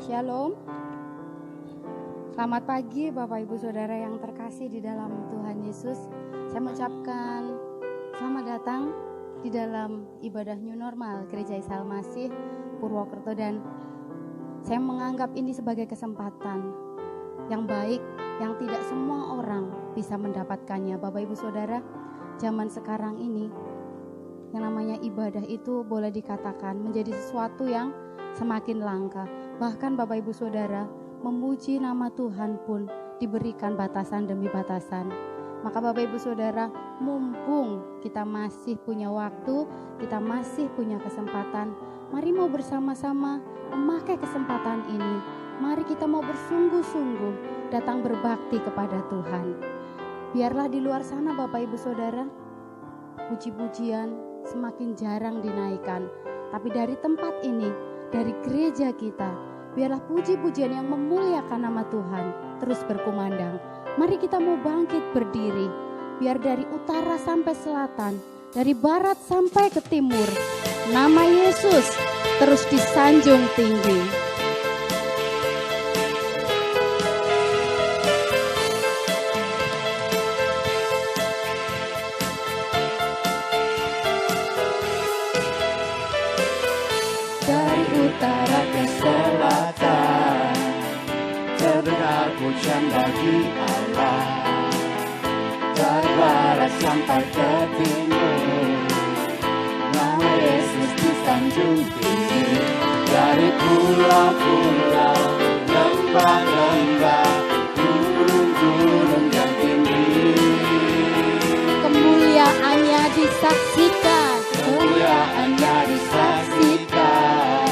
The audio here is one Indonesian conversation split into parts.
Shalom. Selamat pagi Bapak Ibu Saudara yang terkasih di dalam Tuhan Yesus. Saya mengucapkan selamat datang di dalam ibadah New Normal Gereja Isa Al-Masih Purwokerto, dan saya menganggap ini sebagai kesempatan yang baik yang tidak semua orang bisa mendapatkannya. Bapak Ibu Saudara, zaman sekarang ini yang namanya ibadah itu boleh dikatakan menjadi sesuatu yang semakin langka. Bahkan Bapak Ibu Saudara, memuji nama Tuhan pun diberikan batasan demi batasan. Maka Bapak Ibu Saudara, mumpung kita masih punya waktu, kita masih punya kesempatan, mari mau bersama-sama memakai kesempatan ini. Mari kita mau bersungguh-sungguh datang berbakti kepada Tuhan. Biarlah di luar sana Bapak Ibu Saudara, puji-pujian semakin jarang dinaikkan. Tapi dari tempat ini, dari gereja kita, biarlah puji-pujian yang memuliakan nama Tuhan terus berkumandang. Mari kita mau bangkit berdiri. Biar dari utara sampai selatan, dari barat sampai ke timur, nama Yesus terus disanjung tinggi. Dari utara ke selatan, terdengar pujian bagi Allah. Dari barat sampai ke timur, nama Yesus disanjung tinggi. Dari pulau-pulau, lembah-lembah, gunung-gunung yang tinggi, kemuliaannya disaksikan, kemuliaannya disaksikan,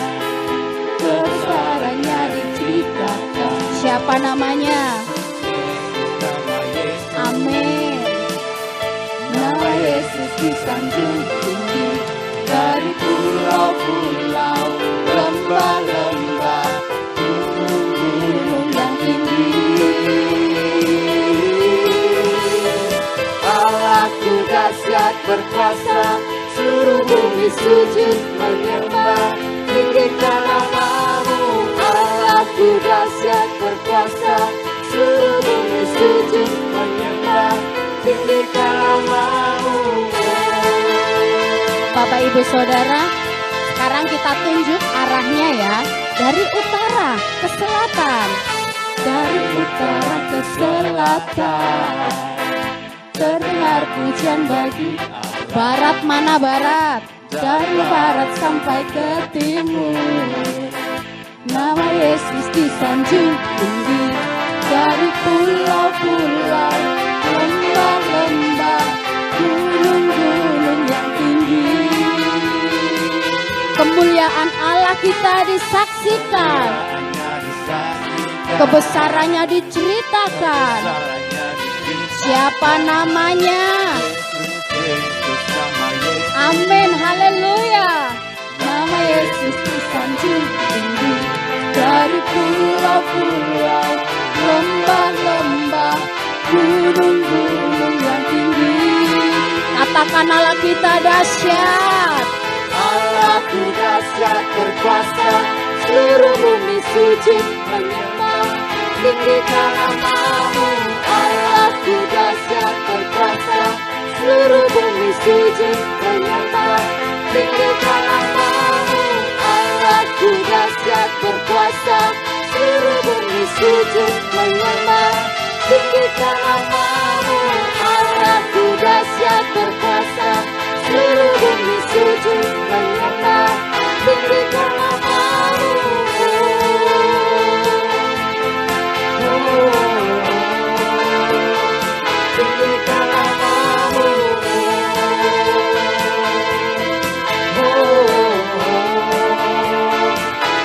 kebesarannya diceritakan. Siapa namanya? Amin. Nama Yesus disanjung tinggi. Dari pulau-pulau, lembah-lembah, gunung-gunung yang tinggi, Allahku dahsyat berkuasa, seluruh bumi sujud menyembah, tinggikan nama-Mu. Allahku dahsyat berkuasa, seluruh bumi sujud menyembah, tinggikan nama-Mu. Bapak Ibu Saudara, sekarang kita tunjuk arahnya ya, dari utara ke selatan. Dari utara ke selatan, terdengar pujian bagi barat. Mana barat? Dari barat sampai ke timur, nama Yesus disanjung tinggi. Dari pulau-pulau, lembah-lembah, gunung-gunung yang tinggi, kemuliaan Allah kita disaksikan, kebesarannya diceritakan. Siapa namanya? Amin, haleluya. Nama Yesus disanjung tinggi. Dari pulau-pulau, lembah-lembah, gunung-gunung yang tinggi, katakan Allah kita dahsyat. Allahku dahsyat berkuasa, seluruh bumi sujud menyembah, tinggikan nama-Mu. Allahku dahsyat berkuasa, seluruh bumi sujud menyembah, tinggikan nama-Mu. Allahku dahsyat berkuasa, seluruh bumi sujud menyembah, tinggikan nama-Mu. Allahku dahsyat berkuasa, seluruh bumi sujud menyembah, tinggikan nama-Mu. Tinggikan nama-Mu.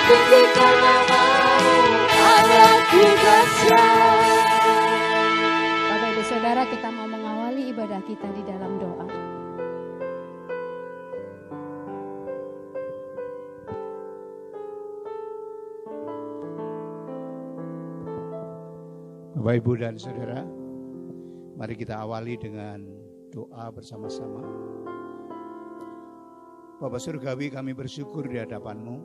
Tinggikan nama-Mu. Allahku dahsyat. Bapak Ibu Saudara, kita mau mengawali ibadah kita di dalam doa. Bapak, Ibu, dan Saudara, mari kita awali dengan doa bersama-sama. Bapa Surgawi, kami bersyukur di hadapan-Mu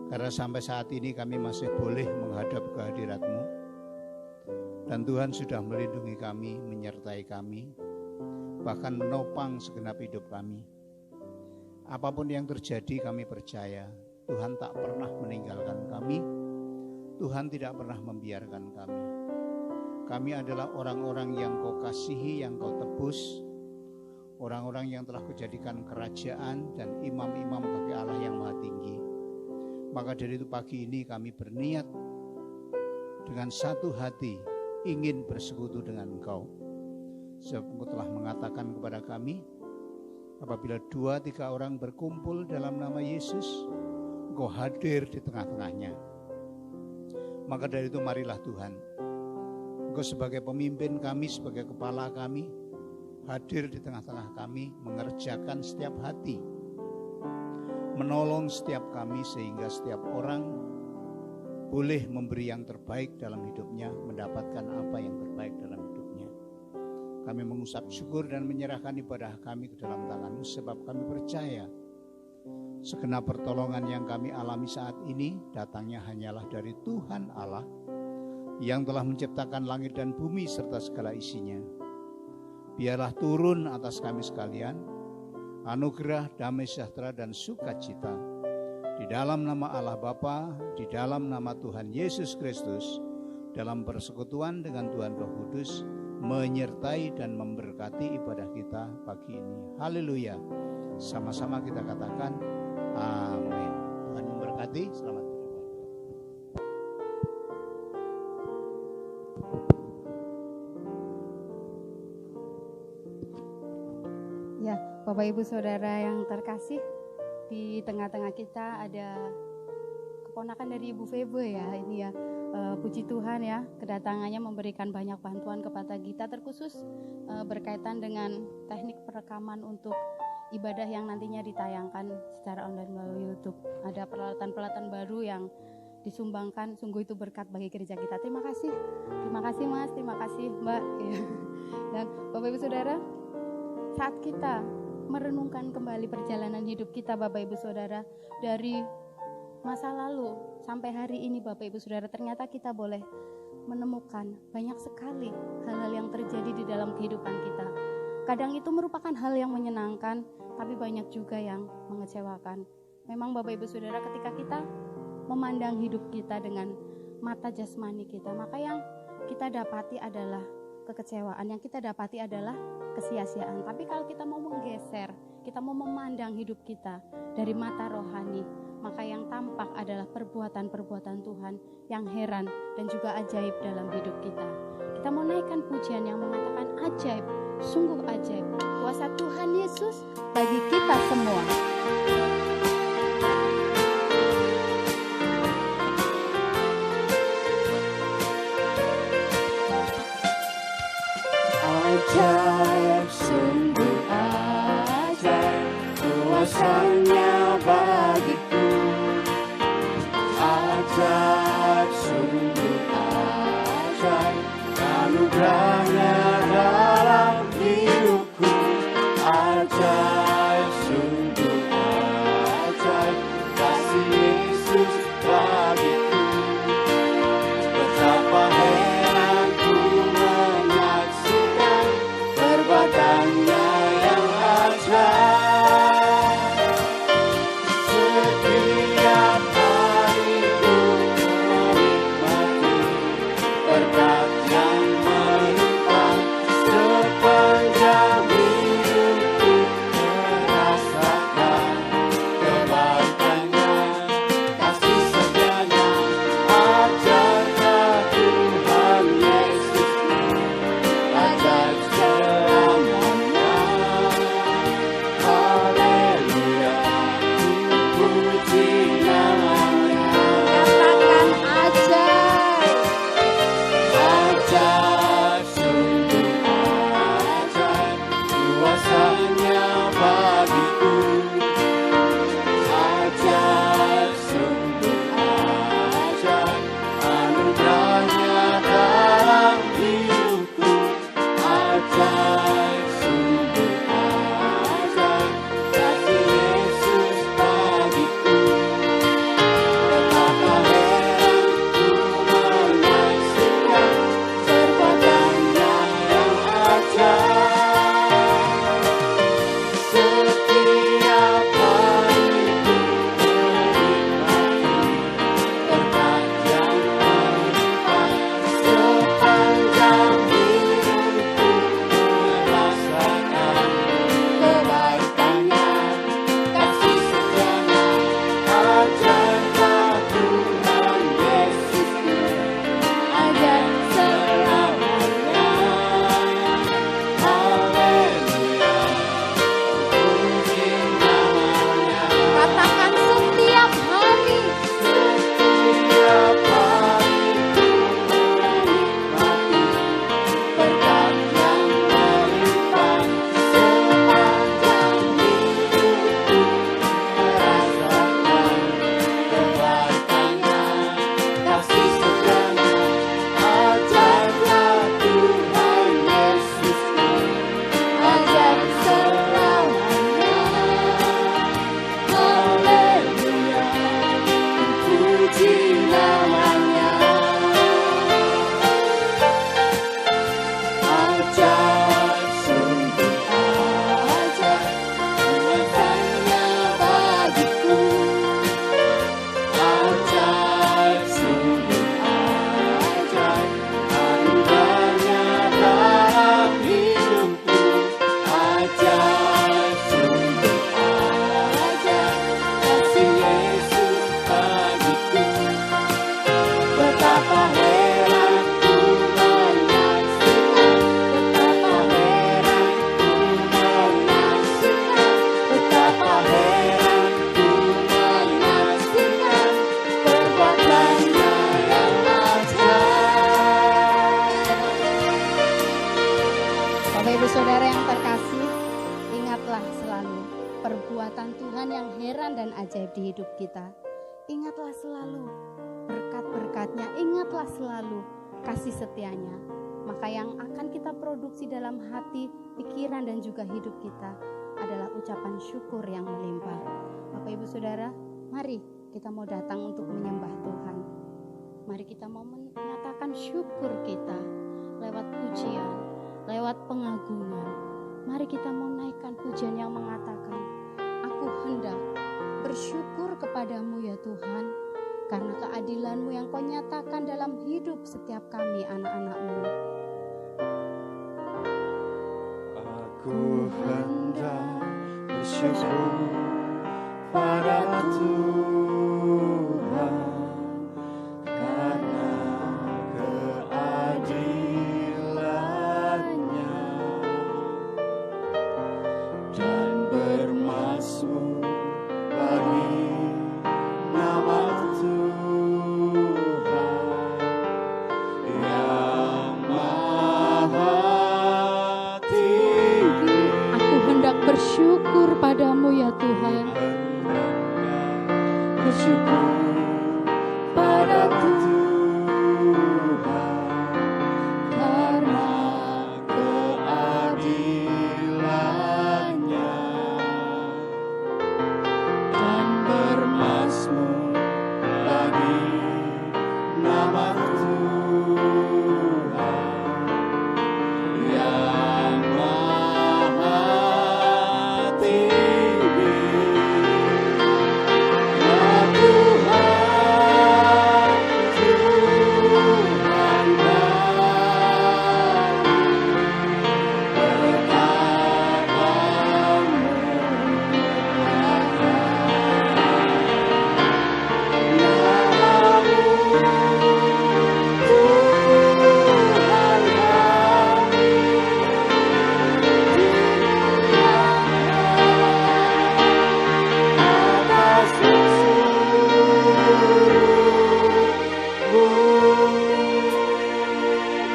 Karena sampai saat ini kami masih boleh menghadap ke hadirat-Mu. Dan Tuhan sudah melindungi kami, menyertai kami, bahkan menopang segenap hidup kami. Apapun yang terjadi kami percaya Tuhan tak pernah meninggalkan kami. Tuhan tidak pernah membiarkan kami. Kami adalah orang-orang yang Kau kasihi, yang Kau tebus, orang-orang yang telah Kau jadikan kerajaan dan imam-imam bagi Allah yang Maha Tinggi. Maka dari itu pagi ini kami berniat dengan satu hati ingin bersekutu dengan Engkau. Sebab Engkau telah mengatakan kepada kami, apabila 2-3 orang berkumpul dalam nama Yesus, Engkau hadir di tengah-tengahnya. Maka dari itu marilah Tuhan, Engkau sebagai pemimpin kami, sebagai kepala kami, hadir di tengah-tengah kami, mengerjakan setiap hati, menolong setiap kami sehingga setiap orang boleh memberi yang terbaik dalam hidupnya, mendapatkan apa yang terbaik dalam hidupnya. Kami mengusap syukur dan menyerahkan ibadah kami ke dalam tangan-Mu, sebab kami percaya segenap pertolongan yang kami alami saat ini datangnya hanyalah dari Tuhan Allah yang telah menciptakan langit dan bumi serta segala isinya. Biarlah turun atas kami sekalian anugerah, damai sejahtera dan sukacita di dalam nama Allah Bapa, di dalam nama Tuhan Yesus Kristus, dalam persekutuan dengan Tuhan Roh Kudus, menyertai dan memberkati ibadah kita pagi ini. Haleluya. Sama-sama kita katakan amin. Tuhan memberkati. Selamat beribadah. Ya, Bapak Ibu Saudara yang terkasih, di tengah-tengah kita ada keponakan dari Ibu Febe ya. Ini ya, puji Tuhan ya, kedatangannya memberikan banyak bantuan kepada kita, terkhusus berkaitan dengan teknik perekaman untuk ibadah yang nantinya ditayangkan secara online melalui YouTube. Ada peralatan-peralatan baru yang disumbangkan, sungguh itu berkat bagi gereja kita. Terima kasih Mas, terima kasih Mbak. Dan Bapak Ibu Saudara, saat kita merenungkan kembali perjalanan hidup kita Bapak Ibu Saudara, dari masa lalu sampai hari ini Bapak Ibu Saudara, ternyata kita boleh menemukan banyak sekali hal-hal yang terjadi di dalam kehidupan kita. Kadang itu merupakan hal yang menyenangkan, tapi banyak juga yang mengecewakan. Memang Bapak Ibu Saudara, ketika kita memandang hidup kita dengan mata jasmani kita, maka yang kita dapati adalah kekecewaan, yang kita dapati adalah kesia-siaan. Tapi kalau kita mau menggeser, kita mau memandang hidup kita dari mata rohani, maka yang tampak adalah perbuatan-perbuatan Tuhan yang heran dan juga ajaib dalam hidup kita. Kita mau naikkan pujian yang mengatakan ajaib, sungguh ajaib, kuasa Tuhan Yesus bagi kita semua. Ajaib, sungguh ajaib, kuasanya bagiku. Ajaib, sungguh ajaib, anugerahnya dalam hidupku. Ajaib, sungguh yang heran dan ajaib di hidup kita. Ingatlah selalu berkat-berkatnya, ingatlah selalu kasih setianya. Maka yang akan kita produksi dalam hati, pikiran dan juga hidup kita adalah ucapan syukur yang melimpah. Bapak Ibu Saudara, mari kita mau datang untuk menyembah Tuhan. Mari kita mau menyatakan syukur kita lewat pujian, lewat pengagungan. Mari kita mau naikkan pujian yang mengatakan, aku hendak bersyukur kepadamu ya Tuhan, karena keadilan-Mu yang Kau nyatakan dalam hidup setiap kami anak-anak-Mu. Aku hendak bersyukur pada Tuhan karena keadilan-Nya dan bermazmur bagi nama Tuhan yang maha tinggi. Aku hendak bersyukur padamu ya Tuhan, Bersyukur pada Tuhan karena keadilan-Nya dan bermazmur bagi nama Tuhan yang maha tinggi. Ya Tuhan, Tuhan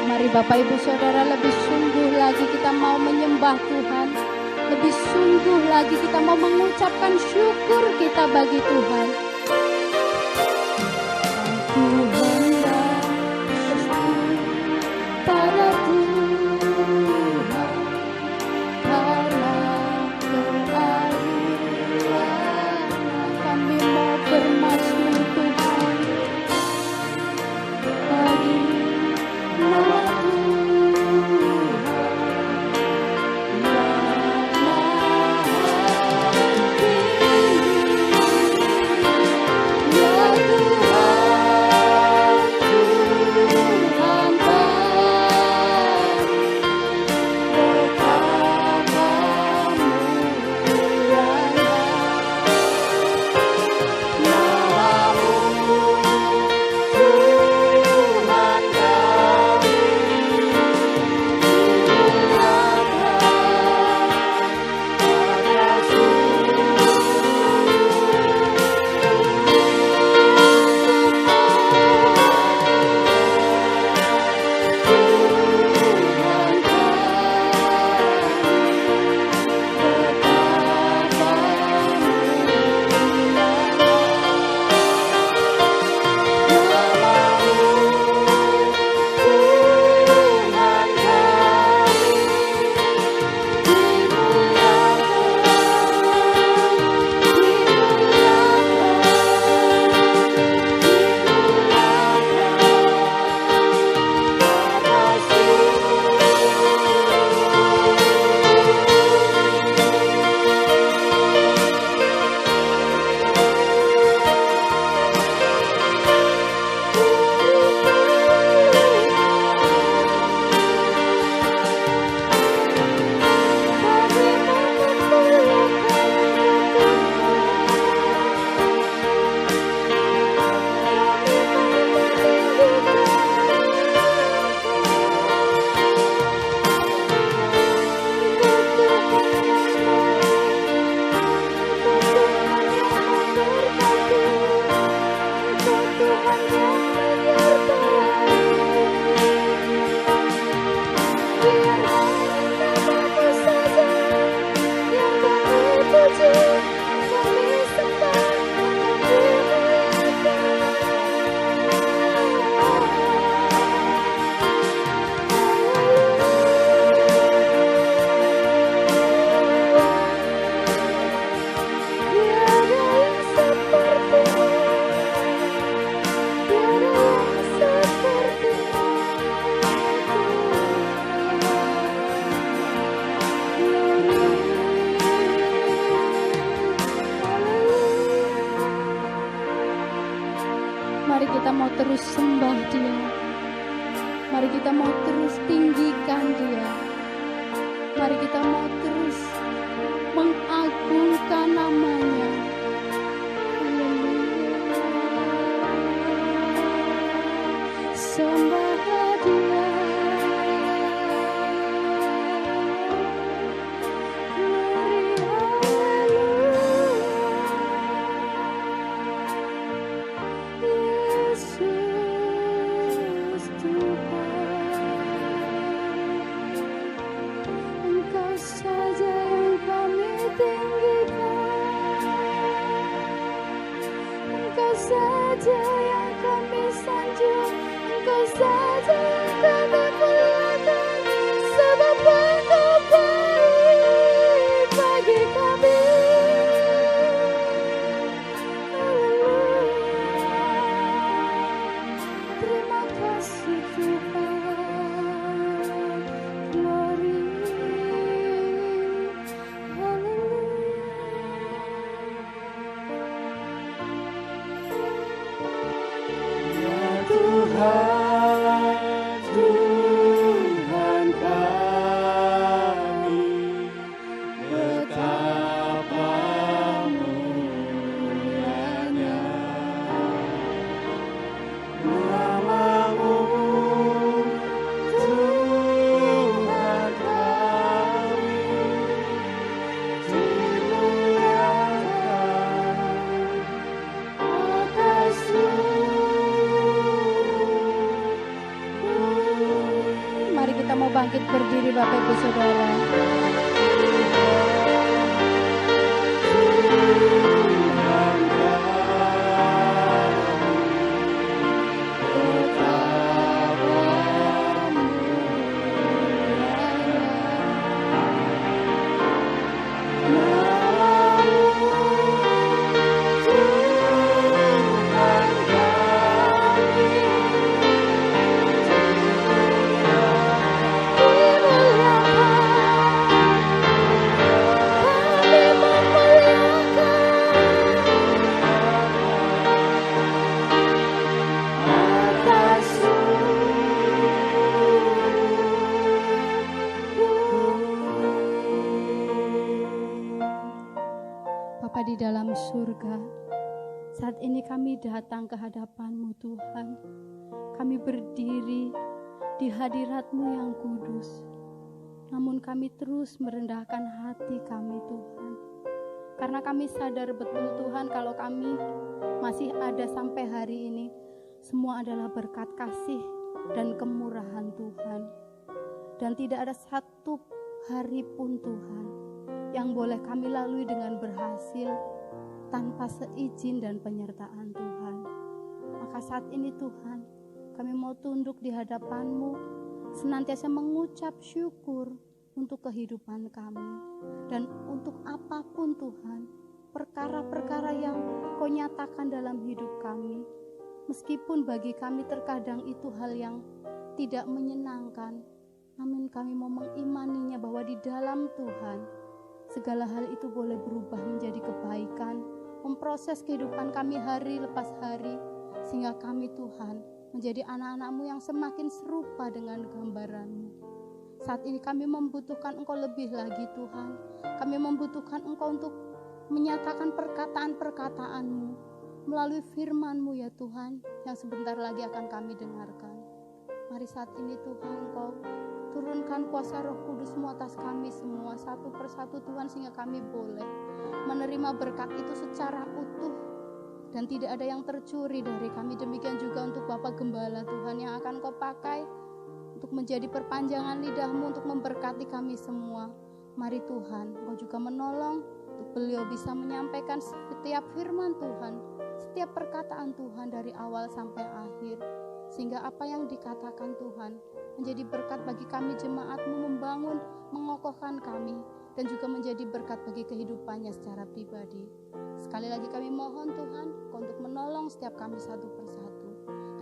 Mari Bapak Ibu Saudara, lebih sungguh lagi kita mau menyembah Tuhan. Lebih sungguh lagi kita mau mengucapkan syukur kita bagi Tuhan. Aku hendak bersyukur pada Tuhan karena keadilan-Nya. Kami mau bermazmur Tuhan bagi nama Tuhan yang maha tinggi. Ya Tuhan, kita mau terus sembah Dia. Mari kita mau terus tinggikan Dia. Mari kita mau terus mengagungkan nama-Nya. Sembahlah Dia. Yesus Tuhan, Engkau saja yang kami tinggikan, Engkau saja yang kami sanjung, Engkau saja yang kami muliakan, sebab Engkau baik bagi kami. Terima kasih Tuhan, glory, Ya Tuhan, Tuhan kami, betapa mulianya nama-Mu, Tuhan kami, dimuliakan atas Mari kita mau bangkit berdiri Bapak Ibu Saudara. Bapa di dalam surga, saat ini kami datang ke hadapan-Mu Tuhan. Kami berdiri di hadirat-Mu yang kudus. Namun kami terus merendahkan hati kami Tuhan. Karena kami sadar betul Tuhan kalau kami masih ada sampai hari ini, semua adalah berkat kasih dan kemurahan Tuhan. Dan tidak ada satu hari pun Tuhan yang boleh kami lalui dengan berhasil tanpa seizin dan penyertaan Tuhan. Maka saat ini Tuhan, kami mau tunduk di hadapan-Mu, senantiasa mengucap syukur untuk kehidupan kami. Dan untuk apapun Tuhan, perkara-perkara yang Kau nyatakan dalam hidup kami, meskipun bagi kami terkadang itu hal yang tidak menyenangkan, namun kami mau mengimaninya bahwa di dalam Tuhan, segala hal itu boleh berubah menjadi kebaikan, memproses kehidupan kami hari lepas hari, sehingga kami Tuhan menjadi anak-anak-Mu yang semakin serupa dengan gambaran-Mu. Saat ini kami membutuhkan Engkau lebih lagi Tuhan. Kami membutuhkan Engkau untuk menyatakan perkataan-perkataan-Mu melalui firman-Mu ya Tuhan, yang sebentar lagi akan kami dengarkan. Mari saat ini Tuhan Engkau turunkan kuasa Roh Kudus-Mu atas kami semua satu persatu Tuhan, sehingga kami boleh menerima berkat itu secara utuh dan tidak ada yang tercuri dari kami. Demikian juga untuk Bapak Gembala Tuhan yang akan Kau pakai untuk menjadi perpanjangan lidah-Mu untuk memberkati kami semua. Mari Tuhan Kau juga menolong untuk beliau bisa menyampaikan setiap firman Tuhan, setiap perkataan Tuhan dari awal sampai akhir, sehingga apa yang dikatakan Tuhan menjadi berkat bagi kami jemaat-Mu, membangun, mengokohkan kami, dan juga menjadi berkat bagi kehidupannya secara pribadi. Sekali lagi kami mohon Tuhan untuk menolong setiap kami satu persatu.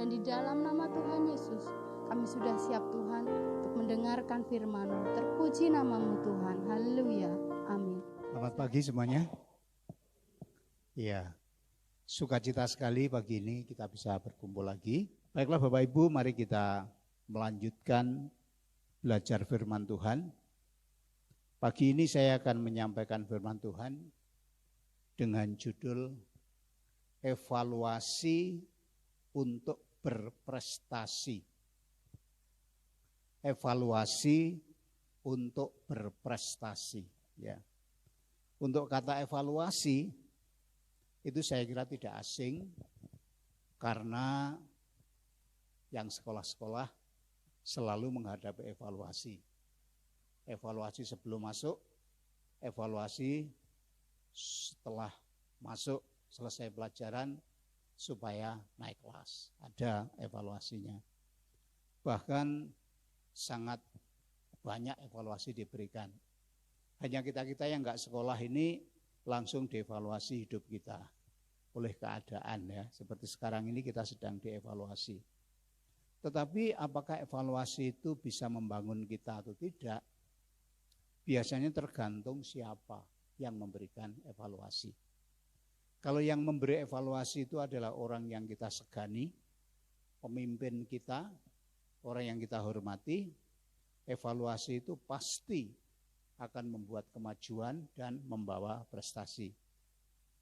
Dan di dalam nama Tuhan Yesus, kami sudah siap Tuhan untuk mendengarkan firman-Mu. Terpuji nama-Mu Tuhan. Haleluya. Amin. Selamat pagi semuanya. Ya, Sukacita sekali pagi ini kita bisa berkumpul lagi. Baiklah Bapak Ibu, mari kita melanjutkan belajar firman Tuhan. Pagi ini saya akan menyampaikan firman Tuhan dengan judul Evaluasi untuk berprestasi. Evaluasi untuk berprestasi. Ya. Untuk kata evaluasi itu saya kira tidak asing karena yang sekolah-sekolah selalu menghadapi evaluasi. Evaluasi sebelum masuk, evaluasi setelah masuk, selesai pelajaran supaya naik kelas. Ada evaluasinya. Bahkan sangat banyak evaluasi diberikan. Hanya kita-kita yang enggak sekolah ini langsung dievaluasi hidup kita oleh keadaan ya. Seperti sekarang ini kita sedang dievaluasi. Tetapi apakah evaluasi itu bisa membangun kita atau tidak? Biasanya tergantung siapa yang memberikan evaluasi. Kalau yang memberi evaluasi itu adalah orang yang kita segani, pemimpin kita, orang yang kita hormati, evaluasi itu pasti akan membuat kemajuan dan membawa prestasi.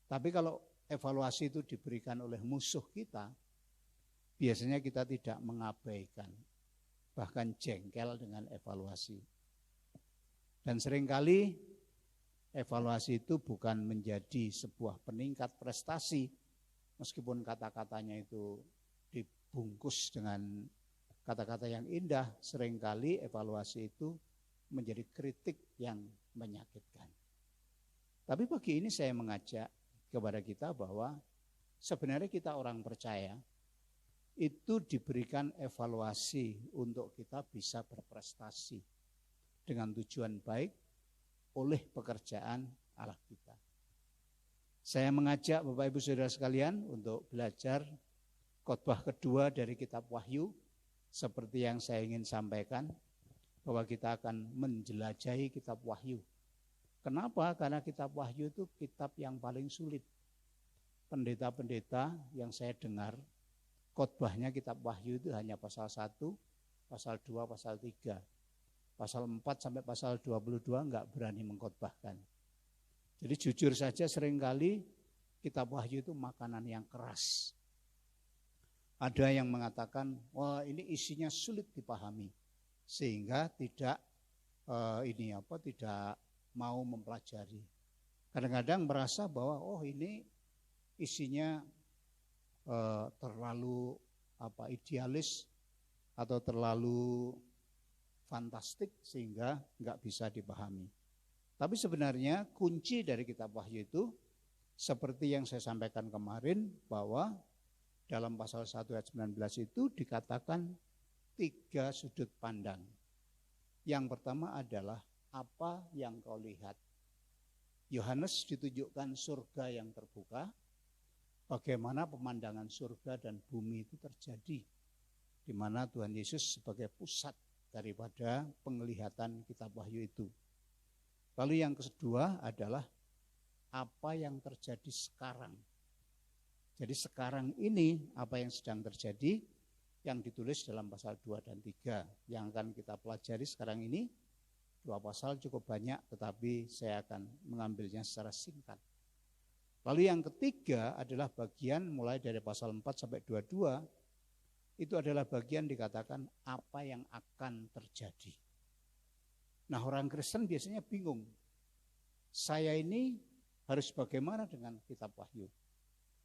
Tapi kalau evaluasi itu diberikan oleh musuh kita, biasanya kita tidak mengabaikan, bahkan jengkel dengan evaluasi. Dan seringkali evaluasi itu bukan menjadi sebuah peningkat prestasi, meskipun kata-katanya itu dibungkus dengan kata-kata yang indah, seringkali evaluasi itu menjadi kritik yang menyakitkan. Tapi pagi ini saya mengajak kepada kita bahwa sebenarnya kita orang percaya itu diberikan evaluasi untuk kita bisa berprestasi dengan tujuan baik oleh pekerjaan Allah kita. Saya mengajak Bapak Ibu Saudara sekalian untuk belajar khotbah kedua dari kitab Wahyu, seperti yang saya ingin sampaikan, bahwa kita akan menjelajahi kitab Wahyu. Kenapa? Karena kitab Wahyu itu kitab yang paling sulit. Pendeta-pendeta yang saya dengar, khotbahnya kitab Wahyu itu hanya pasal 1, pasal 2, pasal 3. Pasal 4 sampai pasal 22 enggak berani mengkhotbahkan. Jadi jujur saja seringkali kitab Wahyu itu makanan yang keras. Ada yang mengatakan, wah ini isinya sulit dipahami, sehingga tidak tidak mau mempelajari. Kadang-kadang merasa bahwa oh ini isinya terlalu idealis atau terlalu fantastik sehingga nggak bisa dipahami. Tapi sebenarnya kunci dari kitab Wahyu itu seperti yang saya sampaikan kemarin, bahwa dalam pasal 1 ayat 19 itu dikatakan 3 sudut pandang. Yang pertama adalah apa yang kau lihat. Yohanes ditunjukkan surga yang terbuka, bagaimana pemandangan surga dan bumi itu terjadi, di mana Tuhan Yesus sebagai pusat daripada penglihatan kitab Wahyu itu. Lalu yang kedua adalah apa yang terjadi sekarang. Jadi sekarang ini apa yang sedang terjadi yang ditulis dalam pasal 2 dan 3 yang akan kita pelajari sekarang ini. 2 pasal cukup banyak, tetapi saya akan mengambilnya secara singkat. Lalu yang ketiga adalah bagian mulai dari pasal 4 sampai 22. Itu adalah bagian dikatakan apa yang akan terjadi. Nah, orang Kristen biasanya bingung. Saya ini harus bagaimana dengan kitab Wahyu?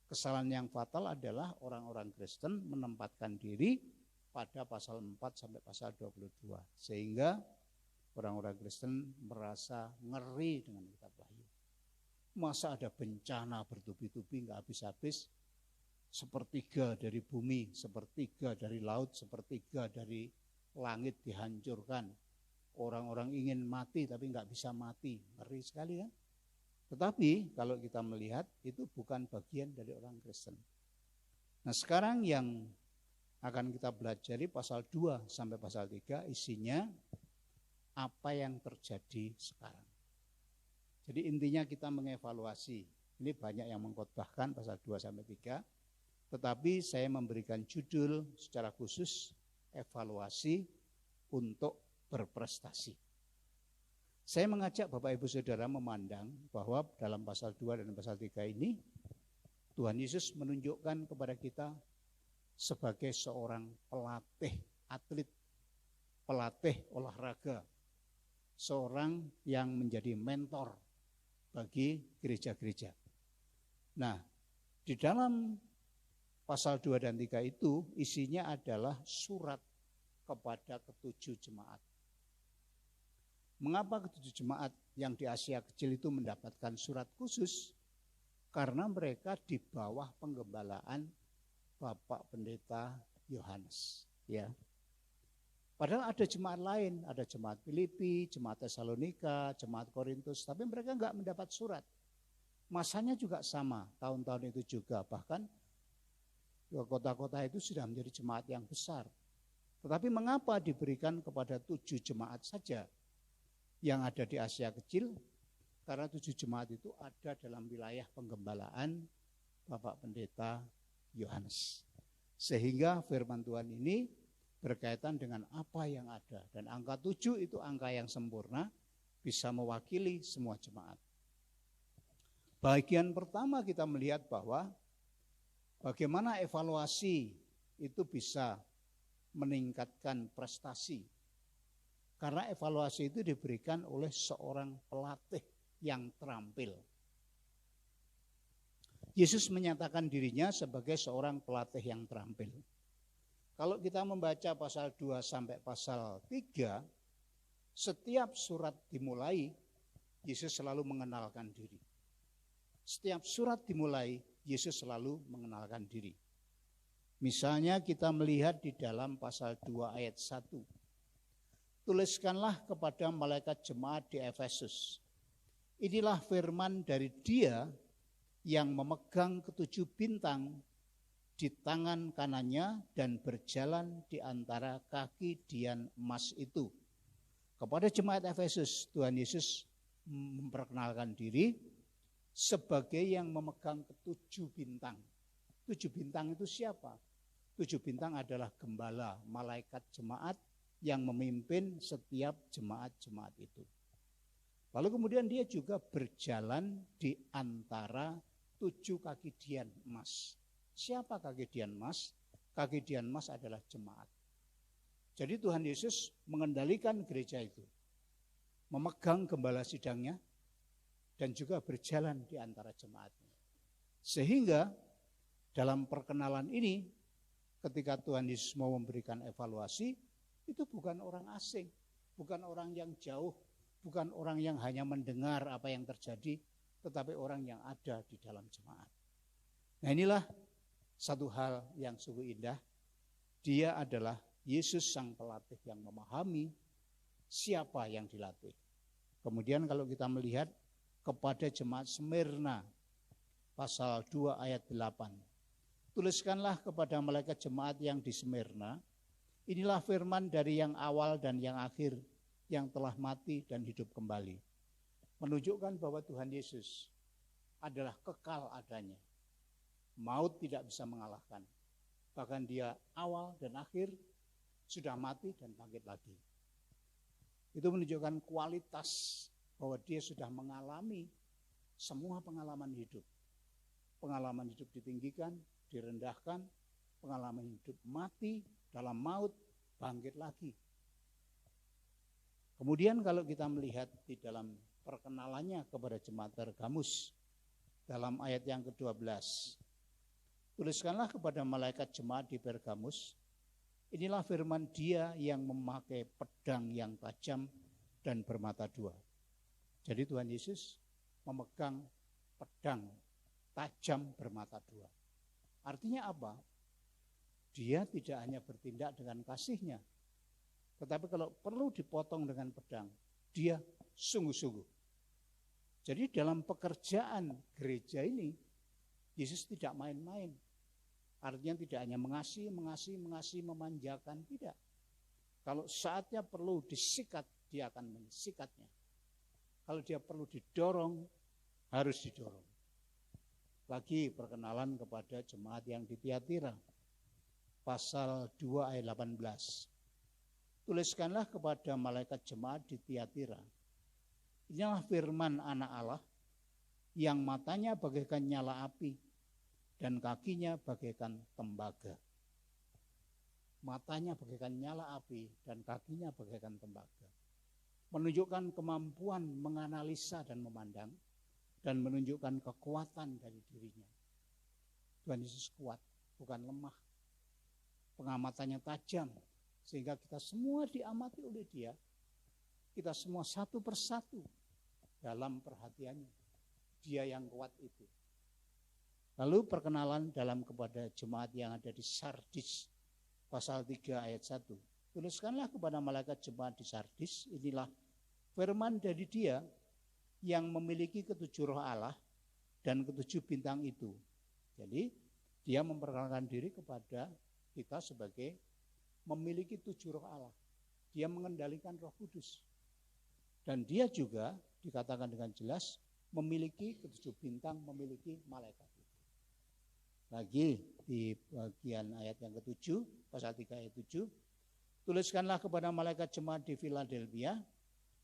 Kesalahan yang fatal adalah orang-orang Kristen menempatkan diri pada pasal 4 sampai pasal 22. Sehingga orang-orang Kristen merasa ngeri dengan kitab Wahyu. Masa ada bencana bertubi-tubi nggak habis-habis? Sepertiga dari bumi, sepertiga dari laut, sepertiga dari langit dihancurkan. Orang-orang ingin mati tapi nggak bisa mati. Ngeri sekali kan? Tetapi kalau kita melihat itu bukan bagian dari orang Kristen. Nah sekarang yang akan kita pelajari pasal 2 sampai pasal 3 isinya apa yang terjadi sekarang. Jadi intinya kita mengevaluasi Ini banyak yang mengkhotbahkan pasal 2 sampai 3. Tetapi saya memberikan judul secara khusus evaluasi untuk berprestasi. Saya mengajak Bapak Ibu Saudara memandang bahwa dalam pasal 2 dan pasal 3 ini Tuhan Yesus menunjukkan kepada kita sebagai seorang pelatih atlet, pelatih olahraga, seorang yang menjadi mentor bagi gereja-gereja. Nah, di dalam pasal 2 dan 3 itu isinya adalah surat kepada ketujuh jemaat. Mengapa ketujuh jemaat yang di Asia Kecil itu mendapatkan surat khusus? Karena mereka di bawah penggembalaan Bapak Pendeta Yohanes. Ya. Padahal ada jemaat lain, ada jemaat Filipi, jemaat Tesalonika, jemaat Korintus, tapi mereka enggak mendapat surat. Masanya juga sama, tahun-tahun itu juga, bahkan kota-kota itu sudah menjadi jemaat yang besar. Tetapi mengapa diberikan kepada 7 jemaat saja yang ada di Asia Kecil? Karena 7 jemaat itu ada dalam wilayah penggembalaan Bapak Pendeta Yohanes. Sehingga firman Tuhan ini berkaitan dengan apa yang ada. Dan angka 7 itu angka yang sempurna, bisa mewakili semua jemaat. Bagian pertama kita melihat bahwa bagaimana evaluasi itu bisa meningkatkan prestasi. Karena evaluasi itu diberikan oleh seorang pelatih yang terampil. Yesus menyatakan dirinya sebagai seorang pelatih yang terampil. Kalau kita membaca pasal 2 sampai pasal 3, setiap surat dimulai, Yesus selalu mengenalkan diri. Setiap surat dimulai, Yesus selalu mengenalkan diri. Misalnya kita melihat di dalam pasal 2 ayat 1. Tuliskanlah kepada malaikat jemaat di Efesus. Inilah firman dari Dia yang memegang ketujuh bintang di tangan kanannya dan berjalan di antara kaki dian emas itu. Kepada jemaat Efesus, Tuhan Yesus memperkenalkan diri sebagai yang memegang ketujuh bintang. 7 bintang itu siapa? 7 bintang adalah gembala, malaikat jemaat yang memimpin setiap jemaat-jemaat itu. Lalu kemudian dia juga berjalan di antara 7 kaki dian emas. Siapa kaki dian emas? Kaki dian emas adalah jemaat. Jadi Tuhan Yesus mengendalikan gereja itu, memegang gembala sidangnya, dan juga berjalan di antara jemaatnya. Sehingga dalam perkenalan ini, ketika Tuhan Yesus mau memberikan evaluasi, itu bukan orang asing, bukan orang yang jauh, bukan orang yang hanya mendengar apa yang terjadi, tetapi orang yang ada di dalam jemaat. Nah, inilah satu hal yang sungguh indah. Dia adalah Yesus sang pelatih yang memahami siapa yang dilatih. Kemudian kalau kita melihat kepada jemaat Smyrna, pasal 2 ayat 8. Tuliskanlah kepada malaikat jemaat yang di Smyrna, inilah firman dari yang awal dan yang akhir, yang telah mati dan hidup kembali. Menunjukkan bahwa Tuhan Yesus adalah kekal adanya. Maut tidak bisa mengalahkan. Bahkan dia awal dan akhir, sudah mati dan bangkit lagi. Itu menunjukkan kualitas bahwa dia sudah mengalami semua pengalaman hidup. Pengalaman hidup ditinggikan, direndahkan, pengalaman hidup mati, dalam maut, bangkit lagi. Kemudian kalau kita melihat di dalam perkenalannya kepada jemaat Pergamus, dalam ayat yang ke-12, tuliskanlah kepada malaikat jemaat di Pergamus, inilah firman Dia yang memakai pedang yang tajam dan bermata dua. Jadi Tuhan Yesus memegang pedang tajam bermata dua. Artinya apa? Dia tidak hanya bertindak dengan kasih-Nya, tetapi kalau perlu dipotong dengan pedang, dia sungguh-sungguh. Jadi dalam pekerjaan gereja ini, Yesus tidak main-main. Artinya tidak hanya mengasihi, memanjakan, tidak. Kalau saatnya perlu disikat, dia akan mensikatnya. Kalau dia perlu didorong, harus didorong. Lagi perkenalan kepada jemaat yang di Tiatira. Pasal 2 ayat 18. Tuliskanlah kepada malaikat jemaat di Tiatira. Inilah firman anak Allah yang matanya bagaikan nyala api dan kakinya bagaikan tembaga. Matanya bagaikan nyala api dan kakinya bagaikan tembaga. Menunjukkan kemampuan menganalisa dan memandang dan menunjukkan kekuatan dari dirinya. Tuhan Yesus kuat, bukan lemah. Pengamatannya tajam, sehingga kita semua diamati oleh Dia. Kita semua satu persatu dalam perhatiannya. Dia yang kuat itu. Lalu perkenalan dalam kepada jemaat yang ada di Sardis, pasal 3 ayat 1. Tuliskanlah kepada malaikat jemaat di Sardis, inilah firman dari Dia yang memiliki ketujuh roh Allah dan ketujuh bintang itu. Jadi Dia memperkenalkan diri kepada kita sebagai memiliki 7 roh Allah. Dia mengendalikan Roh Kudus. Dan Dia juga dikatakan dengan jelas memiliki ketujuh bintang, memiliki malaikat. Lagi di bagian ayat yang ke-7, pasal 3 ayat 7, tuliskanlah kepada malaikat jemaat di Philadelphia,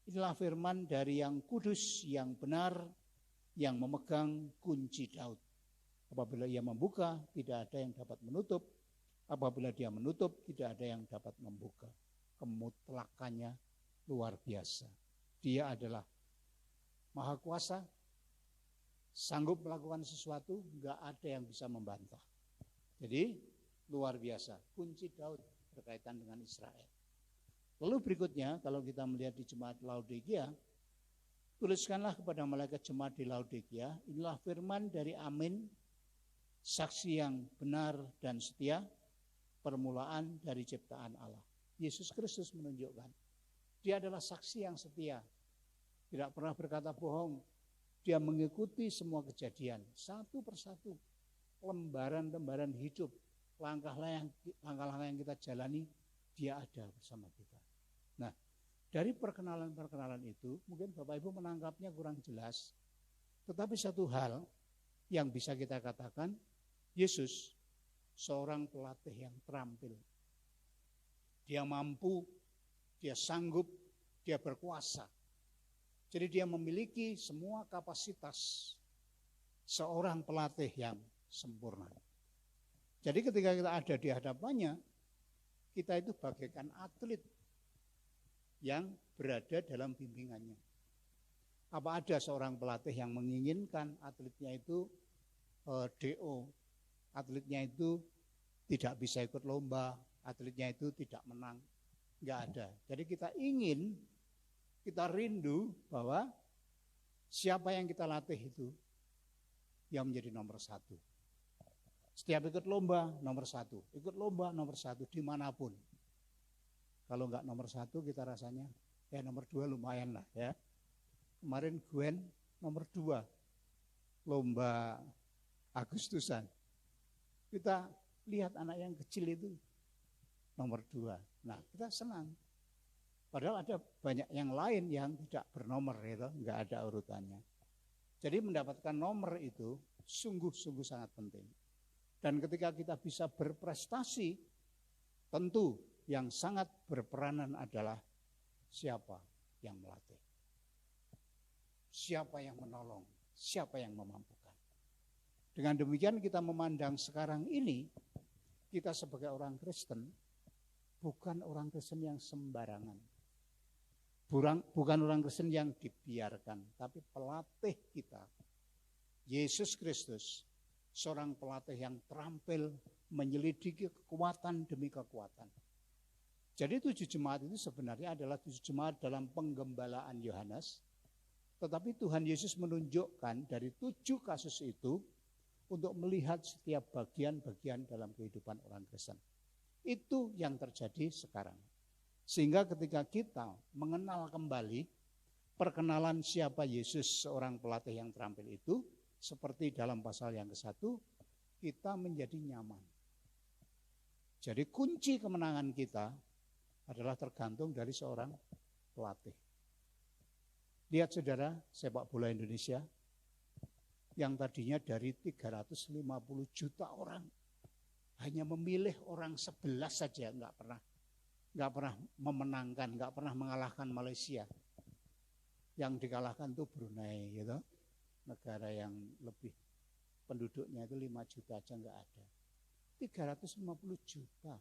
inilah firman dari yang kudus, yang benar, yang memegang kunci Daud. Apabila Ia membuka, tidak ada yang dapat menutup. Apabila Dia menutup, tidak ada yang dapat membuka. Kemutlakannya luar biasa. Dia adalah Maha Kuasa, sanggup melakukan sesuatu, enggak ada yang bisa membantah. Jadi luar biasa, kunci Daud berkaitan dengan Israel. Lalu berikutnya, kalau kita melihat di jemaat Laodikia, tuliskanlah kepada malaikat jemaat di Laodikia, inilah firman dari Amin, saksi yang benar dan setia, permulaan dari ciptaan Allah. Yesus Kristus menunjukkan, Dia adalah saksi yang setia, tidak pernah berkata bohong. Dia mengikuti semua kejadian, satu persatu, lembaran-lembaran hidup, langkah-langkah yang kita jalani, Dia ada bersama kita. Nah, dari perkenalan-perkenalan itu, mungkin Bapak Ibu menangkapnya kurang jelas, tetapi satu hal yang bisa kita katakan, Yesus seorang pelatih yang terampil. Dia mampu, dia sanggup, dia berkuasa. Jadi dia memiliki semua kapasitas seorang pelatih yang sempurna. Jadi ketika kita ada di hadapannya, kita itu bagaikan atlet yang berada dalam bimbingannya. Apa ada seorang pelatih yang menginginkan atletnya itu DO, atletnya itu tidak bisa ikut lomba, atletnya itu tidak menang? Enggak ada. Jadi kita rindu bahwa siapa yang kita latih itu yang menjadi nomor 1. Setiap ikut lomba nomor 1, ikut lomba nomor 1 dimanapun. Kalau enggak nomor 1 kita rasanya ya nomor 2 lumayan lah ya. Kemarin Gwen nomor 2 lomba Agustusan. Kita lihat anak yang kecil itu nomor 2. Nah kita senang. Padahal ada banyak yang lain yang tidak bernomor, gitu, enggak ada urutannya. Jadi mendapatkan nomor itu sungguh-sungguh sangat penting. Dan ketika kita bisa berprestasi, tentu yang sangat berperanan adalah siapa yang melatih, siapa yang menolong, siapa yang memampukan. Dengan demikian kita memandang sekarang ini, kita sebagai orang Kristen, bukan orang Kristen yang sembarangan. Bukan orang Kristen yang dibiarkan, tapi pelatih kita, Yesus Kristus, seorang pelatih yang terampil menyelidiki kekuatan demi kekuatan. Jadi 7 jemaat itu sebenarnya adalah 7 jemaat dalam penggembalaan Yohanes, tetapi Tuhan Yesus menunjukkan dari 7 kasus itu untuk melihat setiap bagian-bagian dalam kehidupan orang Kristen. Itu yang terjadi sekarang. Sehingga ketika kita mengenal kembali perkenalan siapa Yesus seorang pelatih yang terampil itu, seperti dalam pasal yang ke-1, kita menjadi nyaman. Jadi kunci kemenangan kita adalah tergantung dari seorang pelatih. Lihat saudara, sepak bola Indonesia, yang tadinya dari 350 juta orang hanya memilih orang 11 saja, nggak pernah memenangkan, nggak pernah mengalahkan Malaysia. Yang dikalahkan tuh Brunei gitu, negara yang lebih penduduknya itu 5 juta aja nggak ada. 350 juta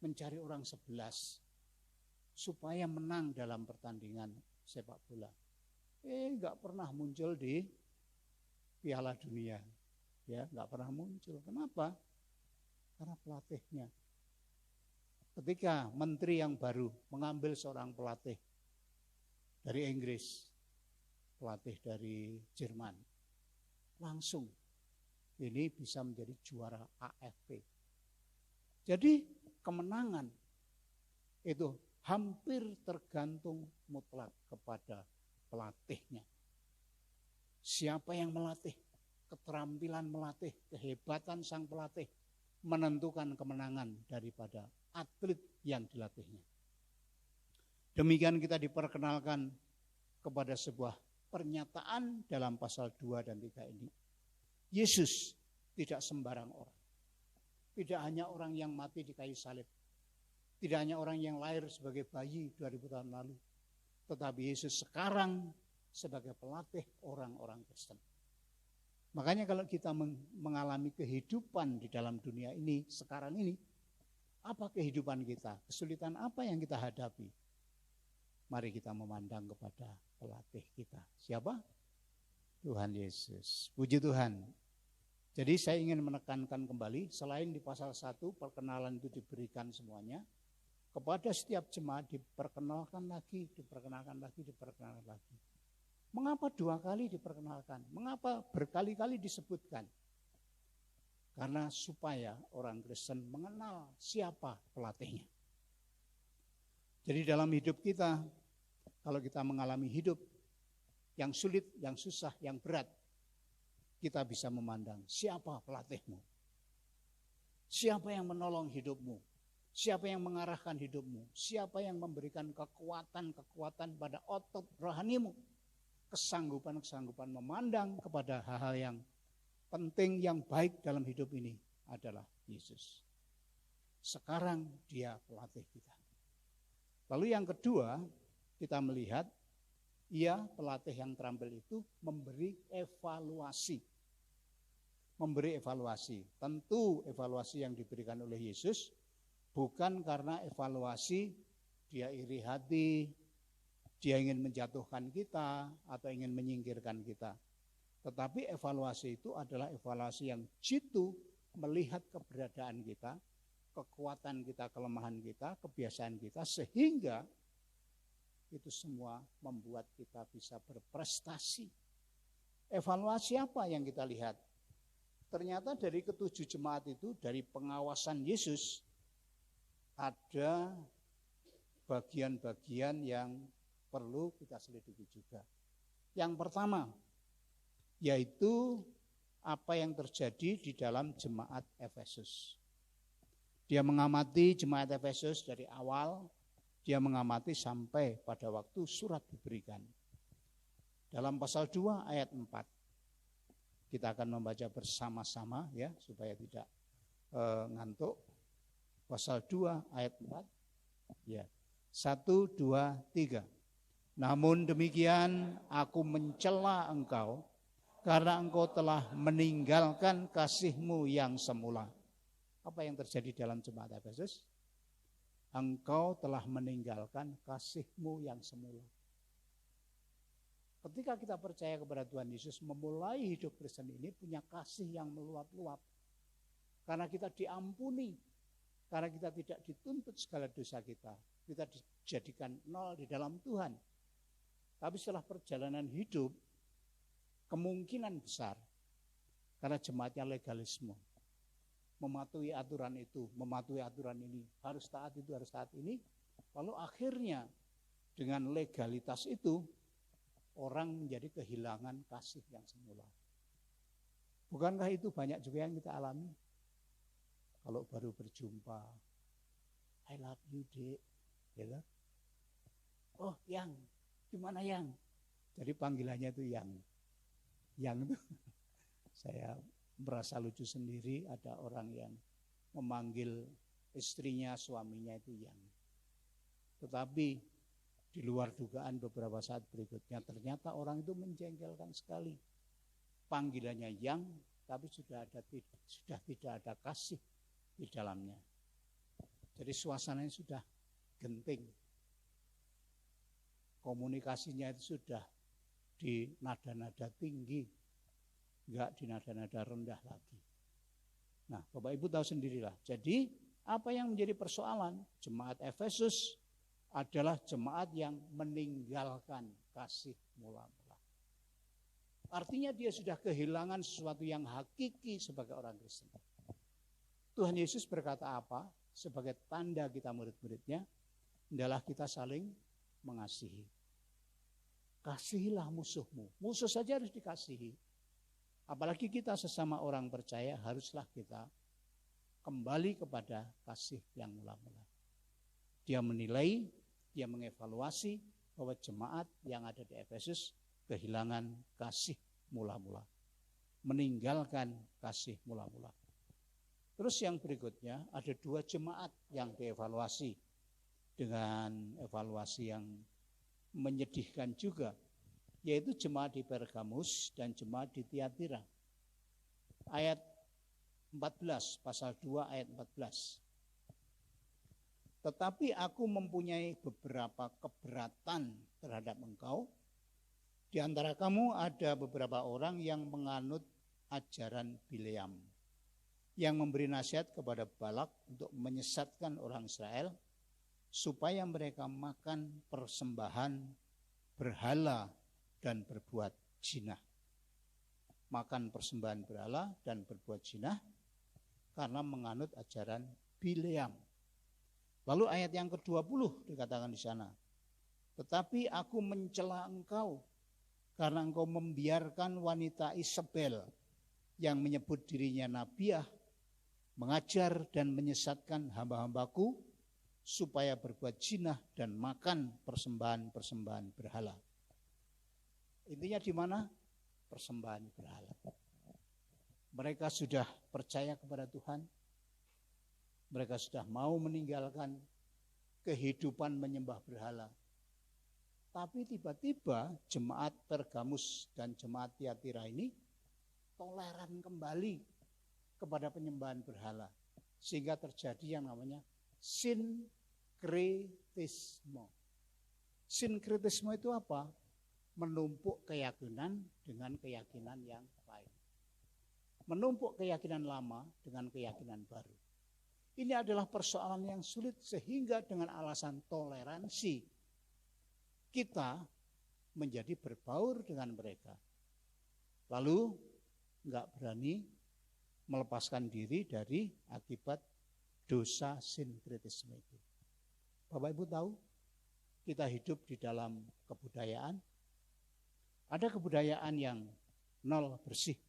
mencari orang 11 supaya menang dalam pertandingan sepak bola. Nggak pernah muncul di Piala Dunia, ya nggak pernah muncul. Kenapa? Karena pelatihnya. Ketika menteri yang baru mengambil seorang pelatih dari Inggris, pelatih dari Jerman, langsung ini bisa menjadi juara AFP. Jadi kemenangan itu hampir tergantung mutlak kepada pelatihnya. Siapa yang melatih, keterampilan melatih, kehebatan sang pelatih menentukan kemenangan daripada atlet yang dilatihnya. Demikian kita diperkenalkan kepada sebuah pernyataan dalam pasal 2 dan 3 ini. Yesus tidak sembarang orang. Tidak hanya orang yang mati di kayu salib. Tidak hanya orang yang lahir sebagai bayi 2000 tahun lalu. Tetapi Yesus sekarang sebagai pelatih orang-orang Kristen. Makanya kalau kita mengalami kehidupan di dalam dunia ini, sekarang ini, apa kehidupan kita? Kesulitan apa yang kita hadapi? Mari kita memandang kepada pelatih kita. Siapa? Tuhan Yesus. Puji Tuhan. Jadi saya ingin menekankan kembali, selain di pasal 1 perkenalan itu diberikan semuanya, kepada setiap jemaat diperkenalkan lagi. Mengapa 2 kali diperkenalkan? Mengapa berkali-kali disebutkan? Karena supaya orang Kristen mengenal siapa pelatihnya. Jadi dalam hidup kita, kalau kita mengalami hidup yang sulit, yang susah, yang berat, kita bisa memandang siapa pelatihmu. Siapa yang menolong hidupmu. Siapa yang mengarahkan hidupmu. Siapa yang memberikan kekuatan pada otot rohanimu. Kesanggupan memandang kepada hal-hal yang penting, yang baik dalam hidup ini adalah Yesus. Sekarang dia pelatih kita. Lalu yang kedua, kita melihat pelatih yang terampil itu memberi evaluasi. Tentu evaluasi yang diberikan oleh Yesus bukan karena evaluasi dia iri hati, dia ingin menjatuhkan kita atau ingin menyingkirkan kita. Tetapi evaluasi itu adalah evaluasi yang jitu melihat keberadaan kita, kekuatan kita, kelemahan kita, kebiasaan kita, sehingga itu semua membuat kita bisa berprestasi. Evaluasi apa yang kita lihat? Ternyata dari ke-7 jemaat itu, dari pengawasan Yesus, ada bagian-bagian yang perlu kita selidiki juga. Yang pertama, yaitu apa yang terjadi di dalam jemaat Efesus. Dia mengamati jemaat Efesus dari awal, dia mengamati sampai pada waktu surat diberikan. Dalam pasal 2 ayat 4. Kita akan membaca bersama-sama ya, supaya tidak ngantuk. Pasal 2 ayat 4. Ya. 1, 2, 3. Namun demikian aku mencela engkau karena engkau telah meninggalkan kasihmu yang semula. Apa yang terjadi dalam jemaat Efesus? Engkau telah meninggalkan kasihmu yang semula. Ketika kita percaya kepada Tuhan Yesus, memulai hidup Kristen ini punya kasih yang meluap-luap. Karena kita diampuni, karena kita tidak dituntut segala dosa kita dijadikan nol di dalam Tuhan. Tapi setelah perjalanan hidup, kemungkinan besar, karena jemaatnya legalisme, mematuhi aturan itu, mematuhi aturan ini, harus taat itu, harus taat ini, lalu akhirnya dengan legalitas itu, orang menjadi kehilangan kasih yang semula. Bukankah itu banyak juga yang kita alami? Kalau baru berjumpa, I love you, Dek. Ya, oh, Yang. Gimana Yang? Jadi panggilannya itu Yang. Yang itu saya merasa lucu sendiri, ada orang yang memanggil istrinya, suaminya itu yang. Tetapi di luar dugaan beberapa saat berikutnya ternyata orang itu menjengkelkan sekali. Panggilannya yang, tapi sudah tidak ada kasih di dalamnya. Jadi suasananya sudah genting. Komunikasinya itu sudah di nada-nada tinggi, enggak di nada-nada rendah lagi. Nah, Bapak Ibu tahu sendirilah. Jadi, apa yang menjadi persoalan? Jemaat Efesus adalah jemaat yang meninggalkan kasih mula-mula. Artinya dia sudah kehilangan sesuatu yang hakiki sebagai orang Kristen. Tuhan Yesus berkata apa? Sebagai tanda kita murid-muridnya, adalah kita saling mengasihi. Kasihilah musuhmu. Musuh saja harus dikasihi. Apalagi kita sesama orang percaya, haruslah kita kembali kepada kasih yang mula-mula. Dia menilai, dia mengevaluasi bahwa jemaat yang ada di Efesus kehilangan kasih mula-mula. Meninggalkan kasih mula-mula. Terus yang berikutnya ada 2 jemaat yang dievaluasi dengan evaluasi yang menyedihkan juga, yaitu jemaat di Pergamus dan jemaat di Tiatira. Ayat 14, pasal 2 ayat 14. Tetapi aku mempunyai beberapa keberatan terhadap engkau. Di antara kamu ada beberapa orang yang menganut ajaran Bileam, yang memberi nasihat kepada Balak untuk menyesatkan orang Israel, supaya mereka makan persembahan berhala dan berbuat zina. Makan persembahan berhala dan berbuat zina karena menganut ajaran Bileam. Lalu ayat yang ke-20 dikatakan di sana. Tetapi aku mencela engkau karena engkau membiarkan wanita Isabel yang menyebut dirinya nabiah mengajar dan menyesatkan hamba-hambaku supaya berbuat zina dan makan persembahan-persembahan berhala. Intinya di mana? Persembahan berhala. Mereka sudah percaya kepada Tuhan. Mereka sudah mau meninggalkan kehidupan menyembah berhala. Tapi tiba-tiba jemaat Pergamus dan jemaat Tiatira ini toleran kembali kepada penyembahan berhala. Sehingga terjadi yang namanya sinkretisme. Sinkretisme itu apa? Menumpuk keyakinan dengan keyakinan yang lain. Menumpuk keyakinan lama dengan keyakinan baru. Ini adalah persoalan yang sulit, sehingga dengan alasan toleransi kita menjadi berbaur dengan mereka. Lalu enggak berani melepaskan diri dari akibat dosa sinkretisme itu. Bapak Ibu tahu, kita hidup di dalam kebudayaan. Ada kebudayaan yang nol bersih.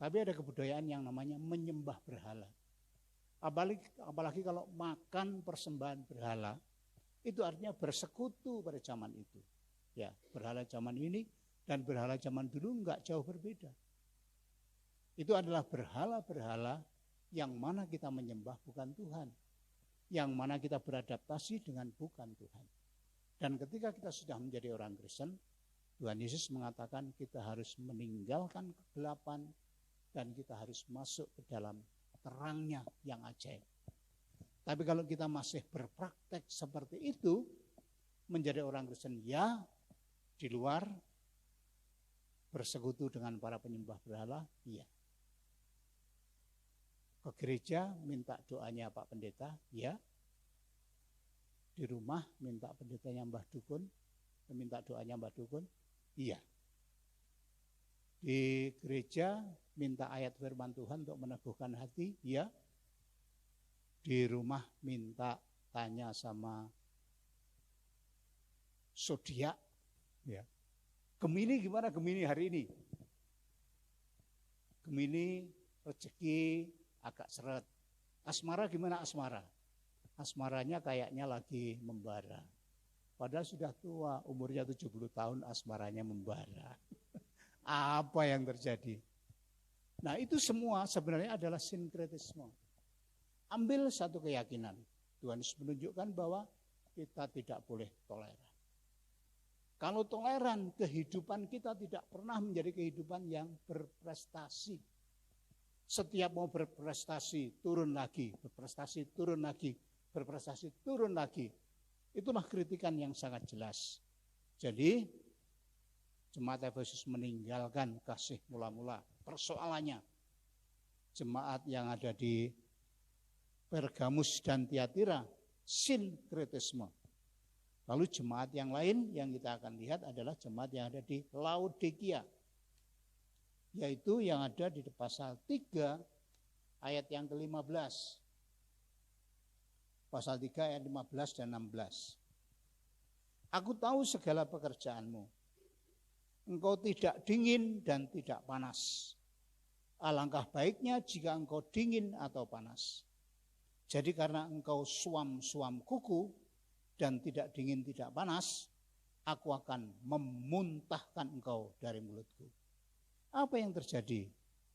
Tapi ada kebudayaan yang namanya menyembah berhala. Apalagi kalau makan persembahan berhala, itu artinya bersekutu pada zaman itu. Ya, berhala zaman ini dan berhala zaman dulu enggak jauh berbeda. Itu adalah berhala-berhala yang mana kita menyembah bukan Tuhan. Yang mana kita beradaptasi dengan bukan Tuhan. Dan ketika kita sudah menjadi orang Kristen, Tuhan Yesus mengatakan kita harus meninggalkan kegelapan dan kita harus masuk ke dalam terangnya yang ajaib. Tapi kalau kita masih berpraktek seperti itu, menjadi orang Kristen ya, di luar bersekutu dengan para penyembah berhala, iya. Ke gereja minta doanya Pak Pendeta, ya. Di rumah minta pendetanya Mbah Dukun, minta doanya Mbah Dukun, iya. Di gereja minta ayat firman Tuhan untuk meneguhkan hati, ya. Di rumah minta tanya sama zodiak, ya. Gemini gimana Gemini hari ini? Gemini rezeki agak seret. Asmara gimana asmara? Asmaranya kayaknya lagi membara. Padahal sudah tua, umurnya 70 tahun asmaranya membara. Apa yang terjadi? Nah, itu semua sebenarnya adalah sinkretisme. Ambil satu keyakinan. Tuhan Yesus menunjukkan bahwa kita tidak boleh toleran. Kalau toleran, kehidupan kita tidak pernah menjadi kehidupan yang berprestasi. Setiap mau berprestasi, turun lagi, berprestasi, turun lagi, berprestasi, turun lagi. Itulah kritikan yang sangat jelas. Jadi, jemaat Efesus meninggalkan kasih mula-mula. Persoalannya, jemaat yang ada di Pergamus dan Tiatira, sinkretisme. Lalu jemaat yang lain yang kita akan lihat adalah jemaat yang ada di Laodikia, yaitu yang ada di pasal 3 ayat yang ke-15. Pasal 3 ayat 15 dan 16. Aku tahu segala pekerjaanmu. Engkau tidak dingin dan tidak panas. Alangkah baiknya jika engkau dingin atau panas. Jadi karena engkau suam-suam kuku dan tidak dingin tidak panas, aku akan memuntahkan engkau dari mulutku. Apa yang terjadi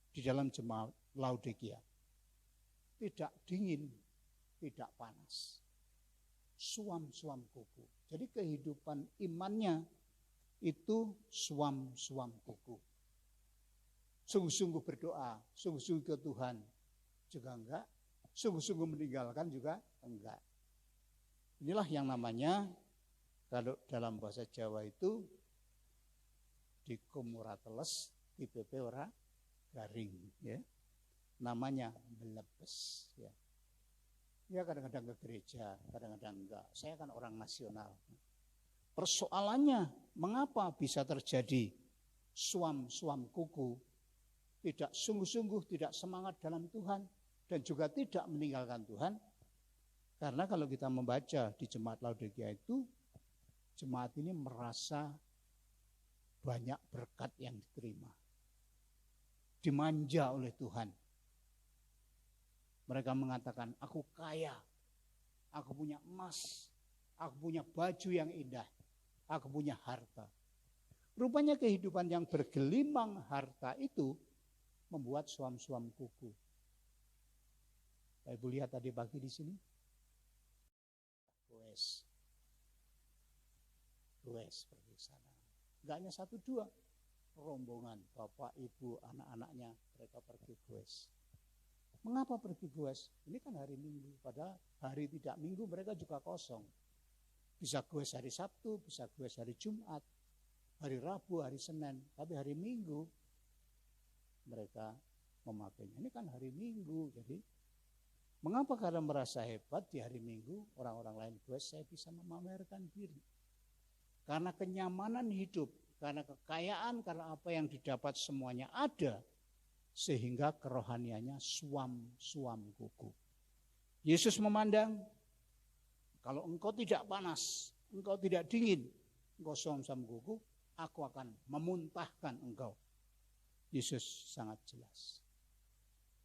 di dalam jemaat Laodikia? Tidak dingin, tidak panas. Suam-suam kuku. Jadi kehidupan imannya itu suam-suam kuku. Sungguh-sungguh berdoa, sungguh-sungguh ke Tuhan juga enggak, sungguh-sungguh meninggalkan juga enggak. Inilah yang namanya, kalau dalam bahasa Jawa itu, dikum ora teles, dipepe ora garing, ya. Namanya melebes, ya. Ya kadang-kadang ke gereja, kadang-kadang enggak. Saya kan orang nasional. Persoalannya, mengapa bisa terjadi suam-suam kuku, tidak sungguh-sungguh, tidak semangat dalam Tuhan, dan juga tidak meninggalkan Tuhan? Karena kalau kita membaca di jemaat Laodikia itu, jemaat ini merasa banyak berkat yang diterima. Dimanja oleh Tuhan. Mereka mengatakan, aku kaya, aku punya emas, aku punya baju yang indah, aku punya harta. Rupanya kehidupan yang bergelimang harta itu membuat suam-suam kuku. Ibu lihat tadi pagi di sini. Goes pergi sana. Enggak hanya 1-2 rombongan, bapak, ibu, anak-anaknya, mereka pergi goes. Mengapa pergi goes? Ini kan hari Minggu, padahal hari tidak Minggu mereka juga kosong. Bisa goes hari Sabtu, bisa goes hari Jumat, hari Rabu, hari Senin, tapi hari Minggu mereka memakainya. Ini kan hari Minggu, jadi mengapa? Karena merasa hebat di hari Minggu, orang-orang lain goes, saya bisa memamerkan diri. Karena kenyamanan hidup, karena kekayaan, karena apa yang didapat semuanya ada, sehingga kerohaniannya suam-suam kuku. Yesus memandang, kalau engkau tidak panas, engkau tidak dingin, engkau suam-suam kuku, aku akan memuntahkan engkau. Yesus sangat jelas.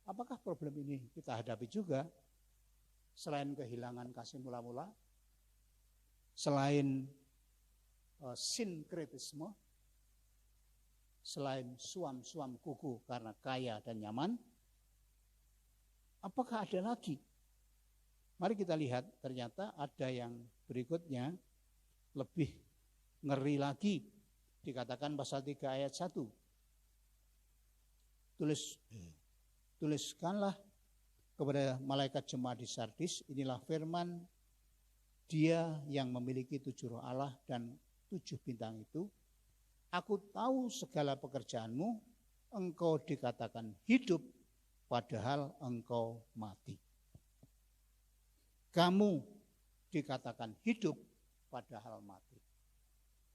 Apakah problem ini kita hadapi juga? Selain kehilangan kasih mula-mula, selain sinkretisme, selain suam-suam kuku karena kaya dan nyaman, apakah ada lagi? Mari kita lihat, ternyata ada yang berikutnya lebih ngeri lagi. Dikatakan pasal 3 ayat 1. Tuliskanlah kepada malaikat jemaat di Sardis, inilah firman Dia yang memiliki 7 roh Allah dan 7 bintang itu. Aku tahu segala pekerjaanmu, engkau dikatakan hidup, padahal engkau mati. Kamu dikatakan hidup, padahal mati.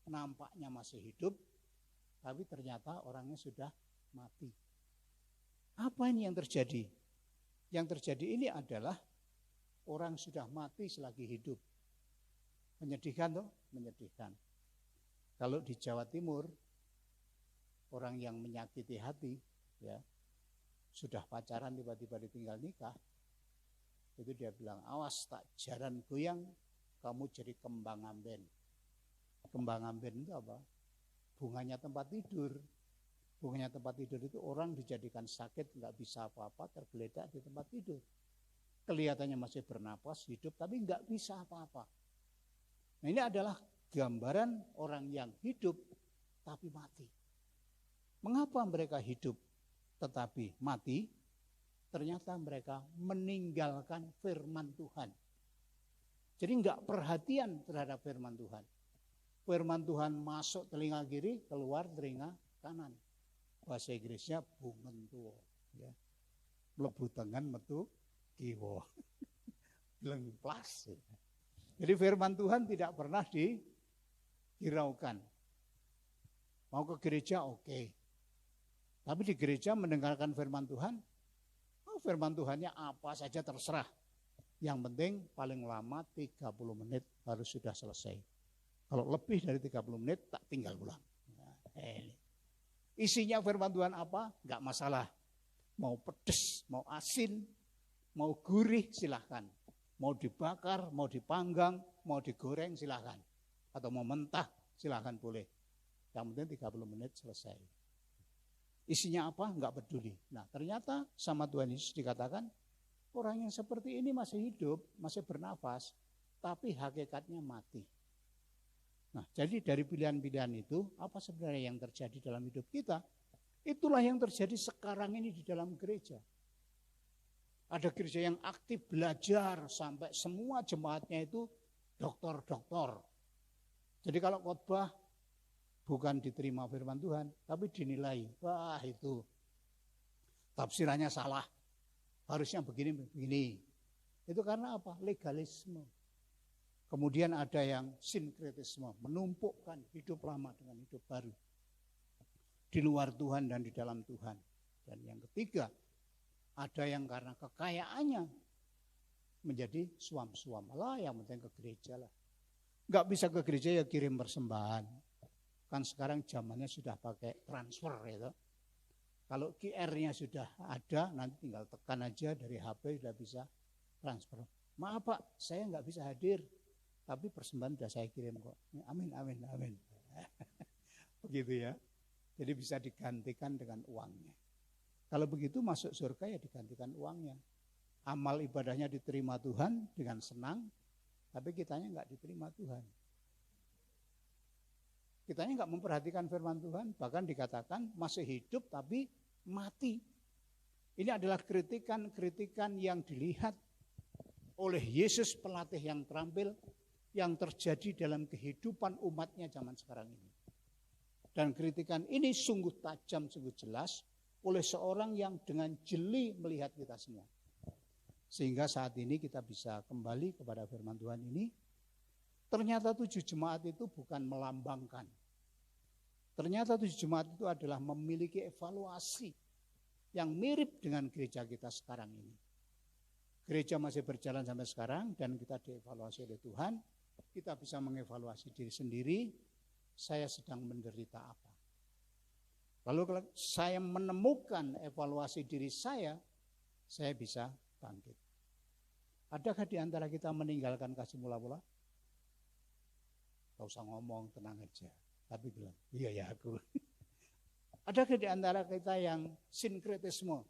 Nampaknya masih hidup, tapi ternyata orangnya sudah mati. Apa ini yang terjadi? Yang terjadi ini adalah orang sudah mati selagi hidup. Menyedihkan toh? Menyedihkan. Kalau di Jawa Timur, orang yang menyakiti hati, ya, sudah pacaran tiba-tiba ditinggal nikah, itu dia bilang, awas tak jaran goyang, kamu jadi kembang amben. Kembang amben itu apa? Bunganya tempat tidur. Bukannya tempat tidur itu orang dijadikan sakit, nggak bisa apa-apa, tergeletak di tempat tidur. Kelihatannya masih bernapas, hidup, tapi nggak bisa apa-apa. Nah, ini adalah gambaran orang yang hidup tapi mati. Mengapa mereka hidup tetapi mati? Ternyata mereka meninggalkan firman Tuhan. Jadi enggak perhatian terhadap firman Tuhan. Firman Tuhan masuk telinga kiri, keluar telinga kanan. Bahasa Inggrisnya bungentuo. Ya. Mlebu tengen metu kiwa. Lengplas. Ya. Jadi firman Tuhan tidak pernah dihiraukan. Mau ke gereja oke. Tapi di gereja mendengarkan firman Tuhan, firman Tuhannya apa saja terserah. Yang penting paling lama 30 menit harus sudah selesai. Kalau lebih dari 30 menit tak tinggal pulang. Nah, isinya firman Tuhan apa? Enggak masalah. Mau pedes, mau asin, mau gurih silahkan. Mau dibakar, mau dipanggang, mau digoreng silahkan. Atau mau mentah silahkan boleh. Yang penting 30 menit selesai. Isinya apa? Enggak peduli. Nah, ternyata sama Tuhan Yesus dikatakan, orang yang seperti ini masih hidup, masih bernafas, tapi hakikatnya mati. Nah, jadi dari pilihan-pilihan itu, apa sebenarnya yang terjadi dalam hidup kita? Itulah yang terjadi sekarang ini di dalam gereja. Ada gereja yang aktif belajar sampai semua jemaatnya itu doktor-doktor. Jadi kalau khotbah bukan diterima firman Tuhan, tapi dinilai, wah itu tafsirannya salah, harusnya begini. Itu karena apa? Legalisme. Kemudian ada yang sinkretisme, menumpukkan hidup lama dengan hidup baru. Di luar Tuhan dan di dalam Tuhan. Dan yang ketiga, ada yang karena kekayaannya menjadi suam-suam. Lah yang penting ke gereja lah. Enggak bisa ke gereja ya kirim persembahan. Kan sekarang zamannya sudah pakai transfer gitu. Kalau QR-nya sudah ada, nanti tinggal tekan aja dari HP sudah bisa transfer. Maaf Pak, saya nggak bisa hadir, tapi persembahan sudah saya kirim kok. Amin. Begitu ya. Jadi bisa digantikan dengan uangnya. Kalau begitu masuk surga ya digantikan uangnya. Amal ibadahnya diterima Tuhan dengan senang, tapi kitanya nggak diterima Tuhan. Kitanya nggak memperhatikan firman Tuhan, bahkan dikatakan masih hidup tapi mati. Ini adalah kritikan yang dilihat oleh Yesus pelatih yang terampil yang terjadi dalam kehidupan umatnya zaman sekarang ini. Dan kritikan ini sungguh tajam, sungguh jelas oleh seorang yang dengan jeli melihat kita semua. Sehingga saat ini kita bisa kembali kepada firman Tuhan ini. Ternyata 7 jemaat itu bukan melambangkan. Ternyata 7 jemaat itu adalah memiliki evaluasi yang mirip dengan gereja kita sekarang ini. Gereja masih berjalan sampai sekarang dan kita dievaluasi oleh Tuhan. Kita bisa mengevaluasi diri sendiri, saya sedang menderita apa. Lalu kalau saya menemukan evaluasi diri saya bisa bangkit. Adakah di antara kita meninggalkan kasih mula-mula? Gak usah ngomong, tenang aja. Tapi bilang, iya ya aku. Adakah di antara kita yang sinkretisme?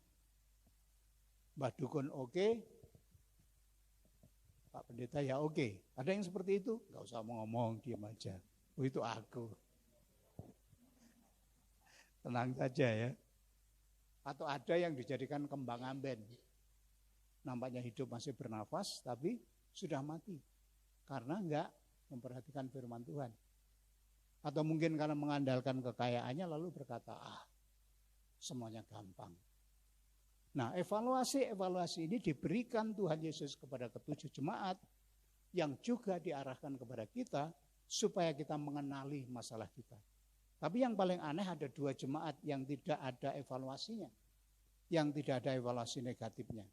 Mbah Dukun oke, Pak Pendeta ya oke. Ada yang seperti itu? Gak usah ngomong, diam aja. Oh itu aku. Tenang saja ya. Atau ada yang dijadikan kembang amben. Nampaknya hidup masih bernafas, tapi sudah mati. Karena enggak memperhatikan firman Tuhan. Atau mungkin karena mengandalkan kekayaannya lalu berkata, semuanya gampang. Nah, evaluasi ini diberikan Tuhan Yesus kepada ketujuh jemaat yang juga diarahkan kepada kita supaya kita mengenali masalah kita. Tapi yang paling aneh ada 2 jemaat yang tidak ada evaluasinya, yang tidak ada evaluasi negatifnya,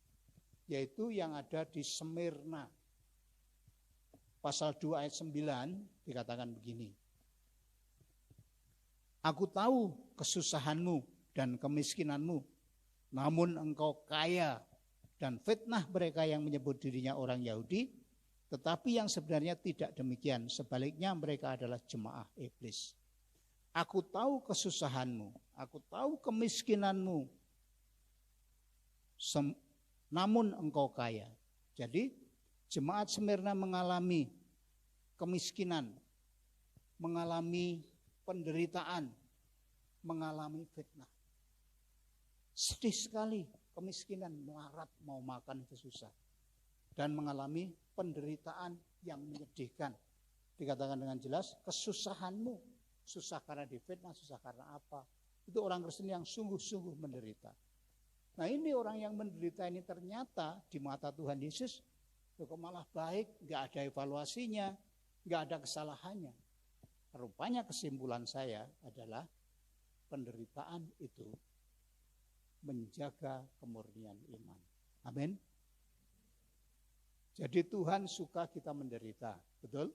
yaitu yang ada di Smyrna. Pasal 2 ayat 9 dikatakan begini. Aku tahu kesusahanmu dan kemiskinanmu, namun engkau kaya, dan fitnah mereka yang menyebut dirinya orang Yahudi, tetapi yang sebenarnya tidak demikian. Sebaliknya mereka adalah jemaah iblis. Aku tahu kesusahanmu, Aku tahu kemiskinanmu, namun engkau kaya. Jadi jemaat Smyrna mengalami kemiskinan, mengalami penderitaan, mengalami fitnah. Sedih sekali, kemiskinan melarat, mau makan itu susah. Dan mengalami penderitaan yang menyedihkan. Dikatakan dengan jelas, kesusahanmu, susah karena difitnah, susah karena apa. Itu orang Kristen yang sungguh-sungguh menderita. Nah ini orang yang menderita ini ternyata di mata Tuhan Yesus kok malah baik, gak ada evaluasinya, gak ada kesalahannya. Rupanya kesimpulan saya adalah penderitaan itu menjaga kemurnian iman. Amin. Jadi Tuhan suka kita menderita, betul?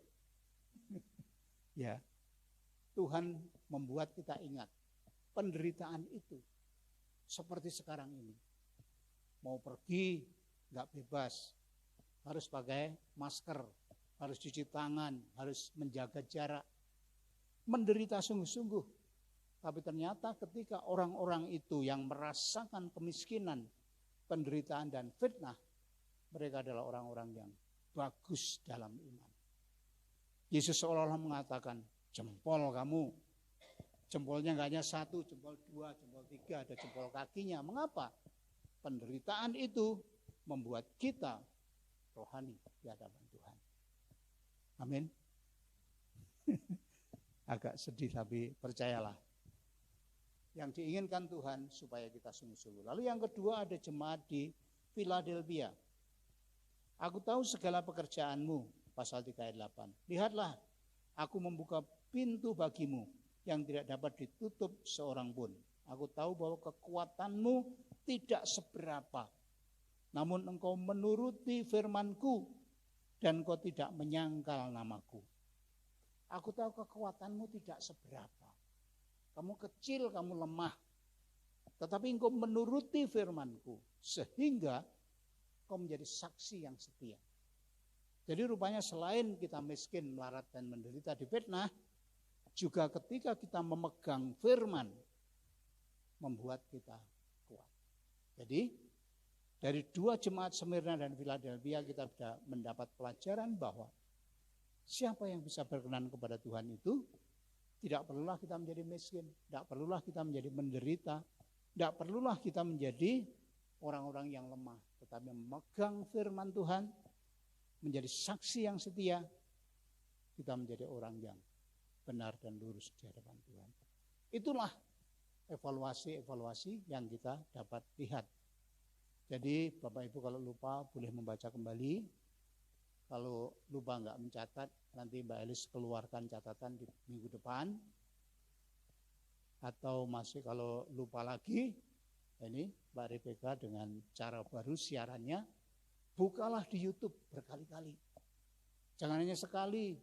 Ya. Tuhan membuat kita ingat penderitaan itu seperti sekarang ini. Mau pergi nggak bebas, harus pakai masker, harus cuci tangan, harus menjaga jarak. Menderita sungguh-sungguh. Tapi ternyata ketika orang-orang itu yang merasakan kemiskinan, penderitaan dan fitnah, mereka adalah orang-orang yang bagus dalam iman. Yesus seolah-olah mengatakan, jempol kamu, jempolnya nggak hanya satu, jempol dua, jempol tiga, ada jempol kakinya. Mengapa? Penderitaan itu membuat kita rohani di hadapan Tuhan. Amin. Agak sedih tapi percayalah. Yang diinginkan Tuhan supaya kita sungguh-sungguh. Lalu yang kedua ada jemaat di Philadelphia. Aku tahu segala pekerjaanmu, pasal 3 ayat 8. Lihatlah, aku membuka pintu bagimu yang tidak dapat ditutup seorang pun. Aku tahu bahwa kekuatanmu tidak seberapa. Namun engkau menuruti firmanku dan engkau tidak menyangkal namaku. Aku tahu kekuatanmu tidak seberapa. Kamu kecil, kamu lemah. Tetapi engkau menuruti firmanku sehingga engkau menjadi saksi yang setia. Jadi rupanya selain kita miskin, melarat dan menderita di fitnah, juga ketika kita memegang firman membuat kita kuat. Jadi dari dua jemaat Smyrna dan Philadelphia kita sudah mendapat pelajaran bahwa siapa yang bisa berkenan kepada Tuhan itu tidak perlulah kita menjadi miskin, tidak perlulah kita menjadi menderita, tidak perlulah kita menjadi orang-orang yang lemah, tetapi memegang firman Tuhan, menjadi saksi yang setia, kita menjadi orang yang benar dan lurus di hadapan Tuhan. Itulah evaluasi-evaluasi yang kita dapat lihat. Jadi Bapak Ibu kalau lupa boleh membaca kembali. Kalau lupa nggak mencatat, nanti Mbak Elis keluarkan catatan di minggu depan. Atau masih kalau lupa lagi, ini Mbak Rebecca dengan cara baru siarannya, bukalah di YouTube berkali-kali. Jangan hanya sekali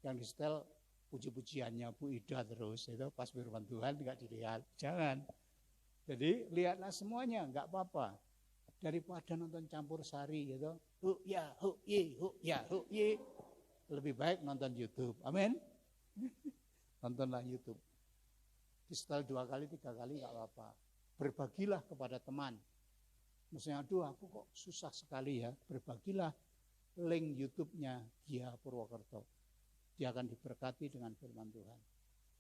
yang di-setel puji-pujiannya Bu Ida terus, itu pas firman Tuhan nggak dilihat. Jangan. Jadi lihatlah semuanya, nggak apa-apa. Daripada nonton campur sari gitu, hu ya, lebih baik nonton YouTube. Amin. Nontonlah YouTube. Di-setel 2 kali, 3 kali nggak apa-apa. Berbagilah kepada teman. Maksudnya, aduh aku kok susah sekali ya. Berbagilah link YouTube-nya Gia Purwokerto. Dia akan diberkati dengan firman Tuhan.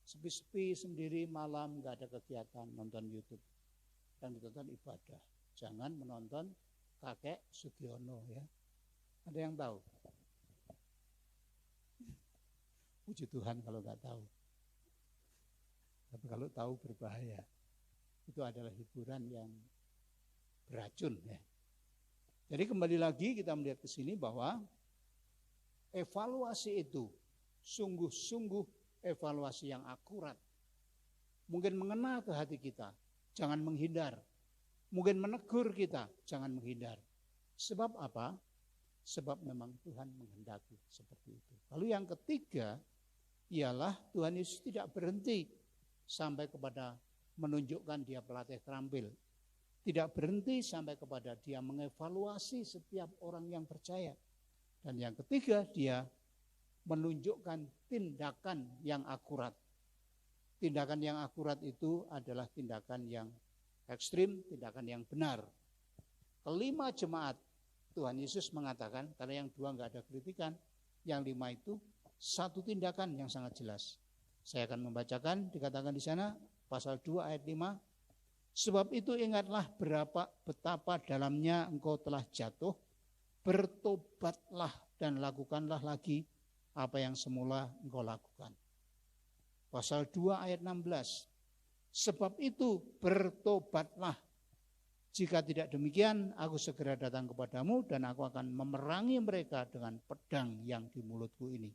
Sepi-sepi sendiri malam nggak ada kegiatan, nonton YouTube. Dan ditonton ibadah. Jangan menonton kakek Sugiono ya. Ada yang tahu? Puji Tuhan kalau nggak tahu. Tapi kalau tahu berbahaya. Itu adalah hiburan yang beracun ya. Jadi kembali lagi kita melihat ke sini bahwa evaluasi itu sungguh-sungguh evaluasi yang akurat. Mungkin mengena ke hati kita, jangan menghindar. Mungkin menegur kita, jangan menghindar. Sebab apa? Sebab memang Tuhan menghendaki seperti itu. Lalu yang ketiga, ialah Tuhan Yesus tidak berhenti sampai kepada menunjukkan dia pelatih terampil. Tidak berhenti sampai kepada dia mengevaluasi setiap orang yang percaya. Dan yang ketiga, dia menunjukkan tindakan yang akurat. tindakan yang akurat itu adalah tindakan yang ekstrim, tindakan yang benar. Kelima jemaat, Tuhan Yesus mengatakan, karena yang dua nggak ada kritikan, yang lima itu satu tindakan yang sangat jelas. Saya akan membacakan, dikatakan di sana, pasal 2 ayat 5, sebab itu ingatlah betapa dalamnya engkau telah jatuh, bertobatlah dan lakukanlah lagi apa yang semula engkau lakukan. Pasal 2 ayat 16, sebab itu bertobatlah. Jika tidak demikian, aku segera datang kepadamu dan aku akan memerangi mereka dengan pedang yang di mulutku ini.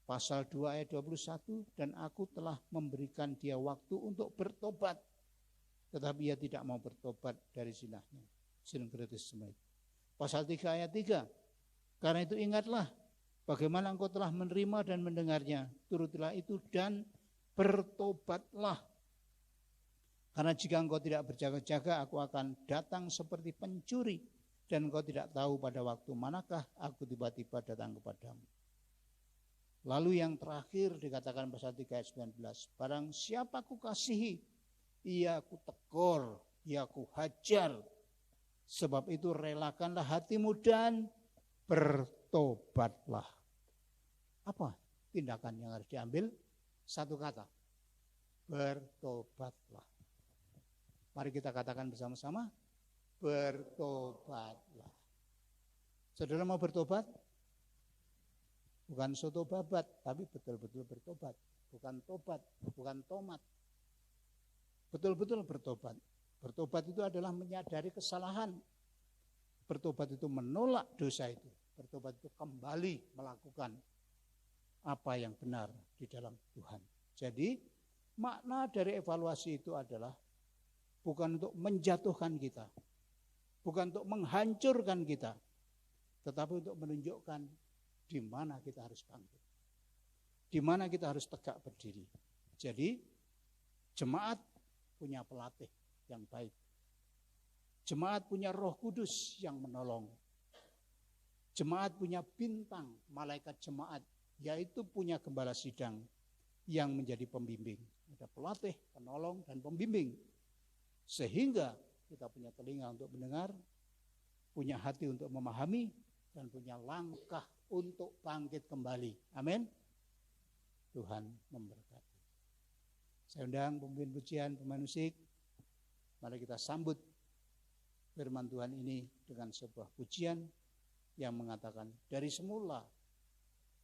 Pasal 2 ayat 21, dan aku telah memberikan dia waktu untuk bertobat, tetapi ia tidak mau bertobat dari zinahnya. Sinkritis semua. Pasal 3 ayat 3, karena itu ingatlah bagaimana engkau telah menerima dan mendengarnya, turutilah itu dan bertobatlah. Karena jika engkau tidak berjaga-jaga, aku akan datang seperti pencuri, dan engkau tidak tahu pada waktu manakah aku tiba-tiba datang kepadamu. Lalu yang terakhir dikatakan pasal 3 ayat 19, barang siapa ku kasihi, ia ku tegur, ia ku hajar. Sebab itu relakanlah hatimu dan bertobatlah. Apa tindakan yang harus diambil? Satu kata, bertobatlah. Mari kita katakan bersama-sama, bertobatlah. Saudara mau bertobat? Bukan soto babat, tapi betul-betul bertobat. Bukan tobat, bukan tomat. Betul-betul bertobat. Bertobat itu adalah menyadari kesalahan. Bertobat itu menolak dosa itu. Bertobat itu kembali melakukan apa yang benar di dalam Tuhan. Jadi makna dari evaluasi itu adalah bukan untuk menjatuhkan kita, bukan untuk menghancurkan kita, tetapi untuk menunjukkan di mana kita harus bangkit, di mana kita harus tegak berdiri. Jadi jemaat punya pelatih yang baik, jemaat punya Roh Kudus yang menolong, jemaat punya bintang malaikat jemaat, yaitu punya gembala sidang yang menjadi pembimbing. Ada pelatih, penolong, dan pembimbing. Sehingga kita punya telinga untuk mendengar, punya hati untuk memahami, dan punya langkah untuk bangkit kembali. Amin. Tuhan memberkati. Saya undang pemimpin pujian, pemain musik. Mari kita sambut firman Tuhan ini dengan sebuah pujian yang mengatakan, dari semula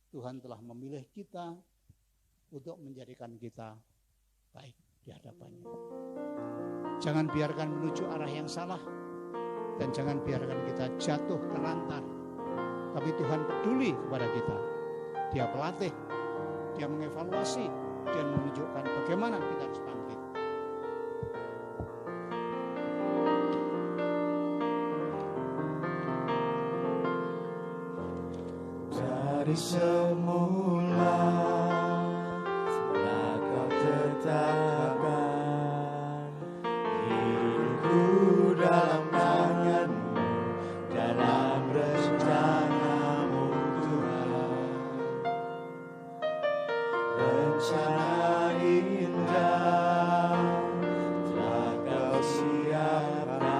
Tuhan telah memilih kita untuk menjadikan kita baik di hadapannya. Jangan biarkan menuju arah yang salah, dan jangan biarkan kita jatuh terlantar. Tapi Tuhan peduli kepada kita. Dia pelatih, dia mengevaluasi, dan menunjukkan bagaimana kita harus bangkit. Dari semula telah kau tetapkan hidupku dalam tangan-Mu, dalam rencana-Mu Tuhan. Rencana indah telah kau siapkan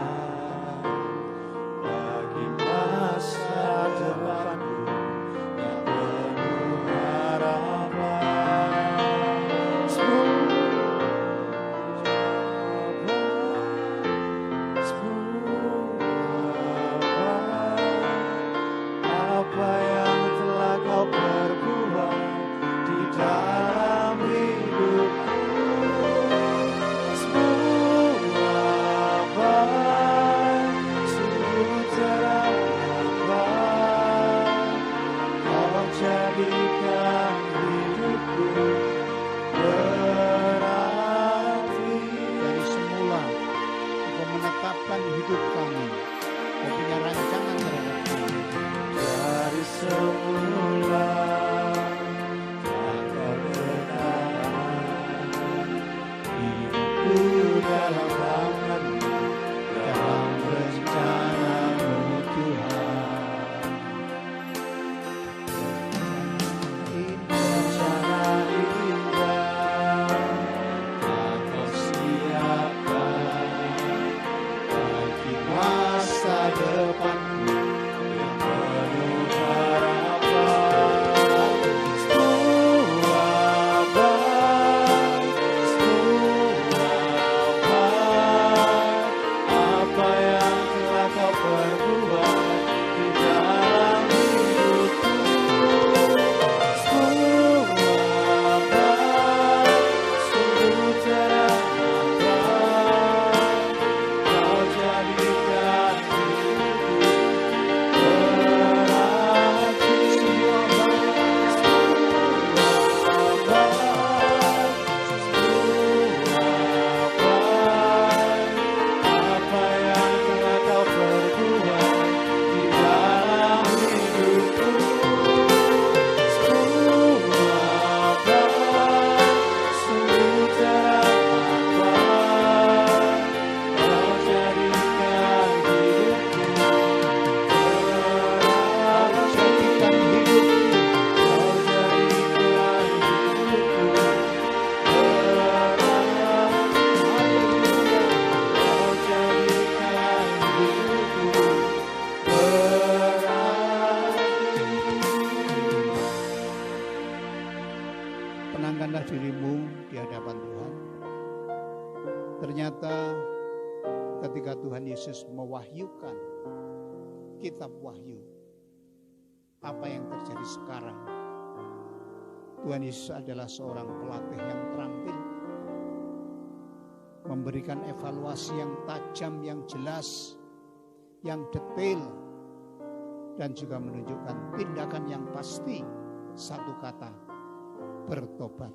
bagi masa depanku yang penuh kitab Wahyu, apa yang terjadi sekarang. Tuhan Yesus adalah seorang pelatih yang terampil, memberikan evaluasi yang tajam, yang jelas, yang detail, dan juga menunjukkan tindakan yang pasti. Satu kata, bertobat.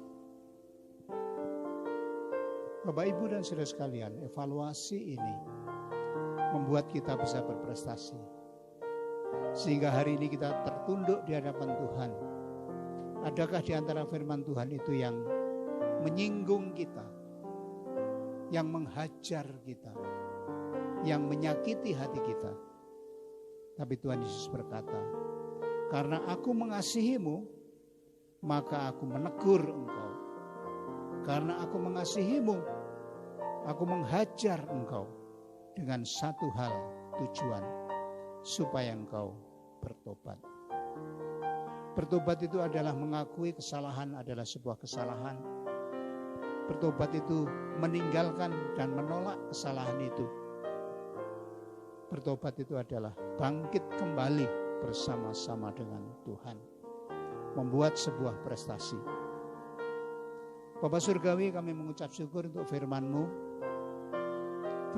Bapak, Ibu, dan saudara sekalian, evaluasi ini membuat kita bisa berprestasi, sehingga hari ini kita tertunduk di hadapan Tuhan. Adakah di antara firman Tuhan itu yang menyinggung kita, yang menghajar kita, yang menyakiti hati kita? Tapi Tuhan Yesus berkata, karena aku mengasihimu, maka aku menegur engkau. Karena aku mengasihimu, aku menghajar engkau dengan satu hal, tujuan, supaya engkau bertobat. Bertobat itu adalah mengakui kesalahan adalah sebuah kesalahan. Bertobat itu meninggalkan dan menolak kesalahan itu. Bertobat itu adalah bangkit kembali bersama-sama dengan Tuhan, membuat sebuah prestasi. Bapa Surgawi, kami mengucap syukur untuk firman-Mu,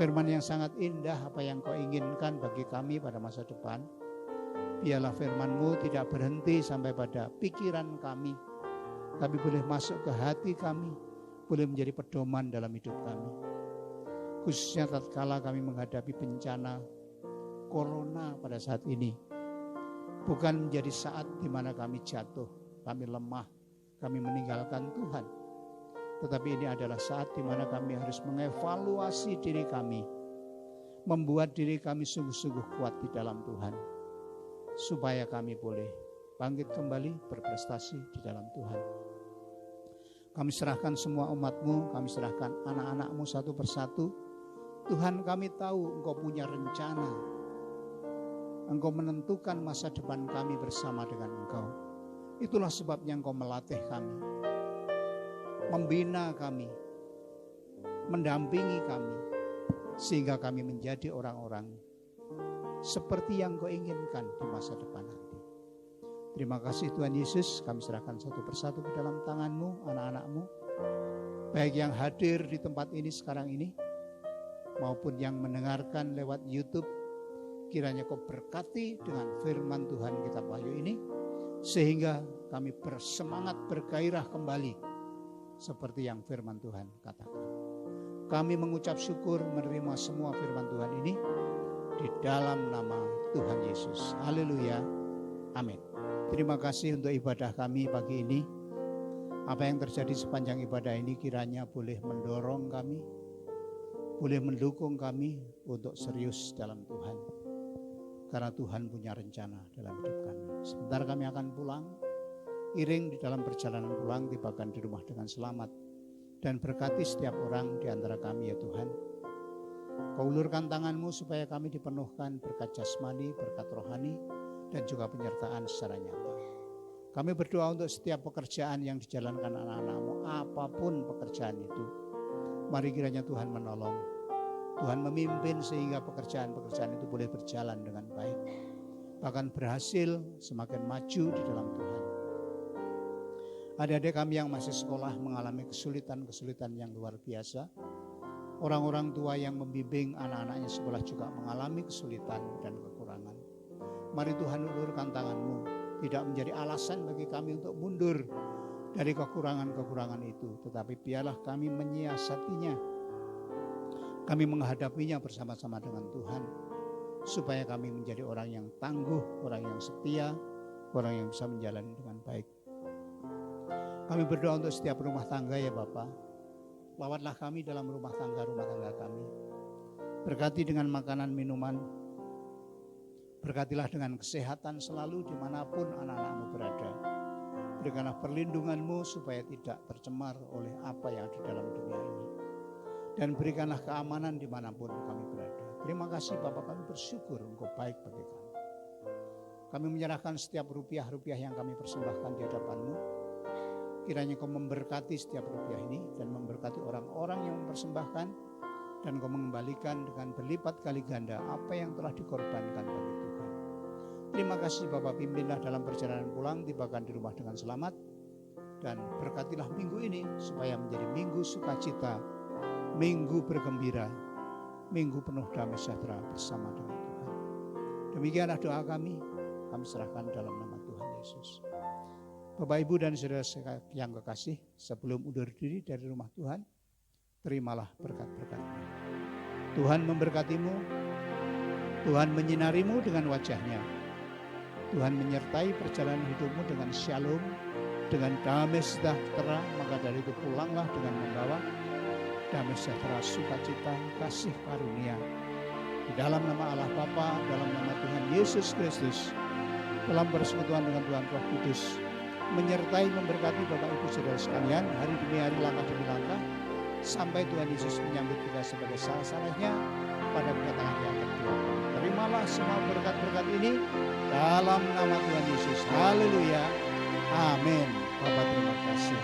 firman yang sangat indah, apa yang Kau inginkan bagi kami pada masa depan. Biarlah firman-Mu tidak berhenti sampai pada pikiran kami, tapi boleh masuk ke hati kami, boleh menjadi pedoman dalam hidup kami. Khususnya tatkala kami menghadapi bencana corona pada saat ini. Bukan menjadi saat di mana kami jatuh, kami lemah, kami meninggalkan Tuhan. Tetapi ini adalah saat di mana kami harus mengevaluasi diri kami, membuat diri kami sungguh-sungguh kuat di dalam Tuhan, supaya kami boleh bangkit kembali berprestasi di dalam Tuhan. Kami serahkan semua umat-Mu, kami serahkan anak-anak-Mu satu persatu. Tuhan, kami tahu Engkau punya rencana. Engkau menentukan masa depan kami bersama dengan Engkau. Itulah sebabnya Engkau melatih kami, membina kami, mendampingi kami, sehingga kami menjadi orang-orang seperti yang Kau inginkan di masa depan nanti. Terima kasih Tuhan Yesus, kami serahkan satu persatu ke dalam tangan-Mu, anak-anak-Mu, baik yang hadir di tempat ini sekarang ini, maupun yang mendengarkan lewat YouTube. Kiranya Kau berkati dengan firman Tuhan kitab Wahyu ini, sehingga kami bersemangat, bergairah kembali seperti yang firman Tuhan katakan. Kami mengucap syukur menerima semua firman Tuhan ini di dalam nama Tuhan Yesus. Haleluya. Amin. Terima kasih untuk ibadah kami pagi ini. Apa yang terjadi sepanjang ibadah ini kiranya boleh mendorong kami, boleh mendukung kami untuk serius dalam Tuhan. Karena Tuhan punya rencana dalam hidup kami. Sebentar kami akan pulang. Iring di dalam perjalanan pulang, tibakan di rumah dengan selamat. Dan berkati setiap orang di antara kami ya Tuhan. Kau ulurkan tangan-Mu supaya kami dipenuhkan berkat jasmani, berkat rohani, dan juga penyertaan secara nyata. Kami berdoa untuk setiap pekerjaan yang dijalankan anak-anak-Mu, apapun pekerjaan itu. Mari kiranya Tuhan menolong. Tuhan memimpin sehingga pekerjaan-pekerjaan itu boleh berjalan dengan baik. Bahkan berhasil semakin maju di dalam Tuhan. Adik-adik kami yang masih sekolah mengalami kesulitan-kesulitan yang luar biasa. Orang-orang tua yang membimbing anak-anaknya sekolah juga mengalami kesulitan dan kekurangan. Mari Tuhan ulurkan tangan-Mu, tidak menjadi alasan bagi kami untuk mundur dari kekurangan-kekurangan itu. Tetapi biarlah kami menyiasatinya. Kami menghadapinya bersama-sama dengan Tuhan, supaya kami menjadi orang yang tangguh, orang yang setia, orang yang bisa menjalani dengan baik. Kami berdoa untuk setiap rumah tangga ya Bapa. Lawatlah kami dalam rumah tangga kami. Berkati dengan makanan, minuman. Berkatilah dengan kesehatan selalu dimanapun anak-anak-Mu berada. Berikanlah perlindungan-Mu supaya tidak tercemar oleh apa yang ada di dalam dunia ini. Dan berikanlah keamanan dimanapun kami berada. Terima kasih Bapak, kami bersyukur Engkau baik bagi kami. Kami menyerahkan setiap rupiah-rupiah yang kami persembahkan di hadapan-Mu. Kiranya Kau memberkati setiap rupiah ini dan memberkati orang-orang yang mempersembahkan dan Kau mengembalikan dengan berlipat kali ganda apa yang telah dikorbankan bagi Tuhan. Terima kasih Bapak, pimpinlah dalam perjalanan pulang, tibakan di rumah dengan selamat, dan berkatilah minggu ini supaya menjadi minggu sukacita, minggu bergembira, minggu penuh damai sejahtera bersama dengan Tuhan. Demikianlah doa kami serahkan dalam nama Tuhan Yesus. Bapak, Ibu, dan saudara yang kekasih, sebelum undur diri dari rumah Tuhan, terimalah berkat-berkat-Nya. Tuhan memberkatimu, Tuhan menyinarimu dengan wajah-Nya. Tuhan menyertai perjalanan hidupmu dengan shalom, dengan damai sejahtera. Maka dari itu pulanglah dengan membawa damai sejahtera, sukacita, kasih karunia. Di dalam nama Allah Bapa, dalam nama Tuhan Yesus Kristus, dalam persekutuan dengan Tuhan Roh Kudus, menyertai memberkati Bapak Ibu Saudara sekalian hari demi hari, langkah demi langkah, sampai Tuhan Yesus menyambut kita sebagai salah-salahnya pada kedatangan yang kedua. Terimalah semua berkat-berkat ini dalam nama Tuhan Yesus. Haleluya. Amin. Bapak terima kasih.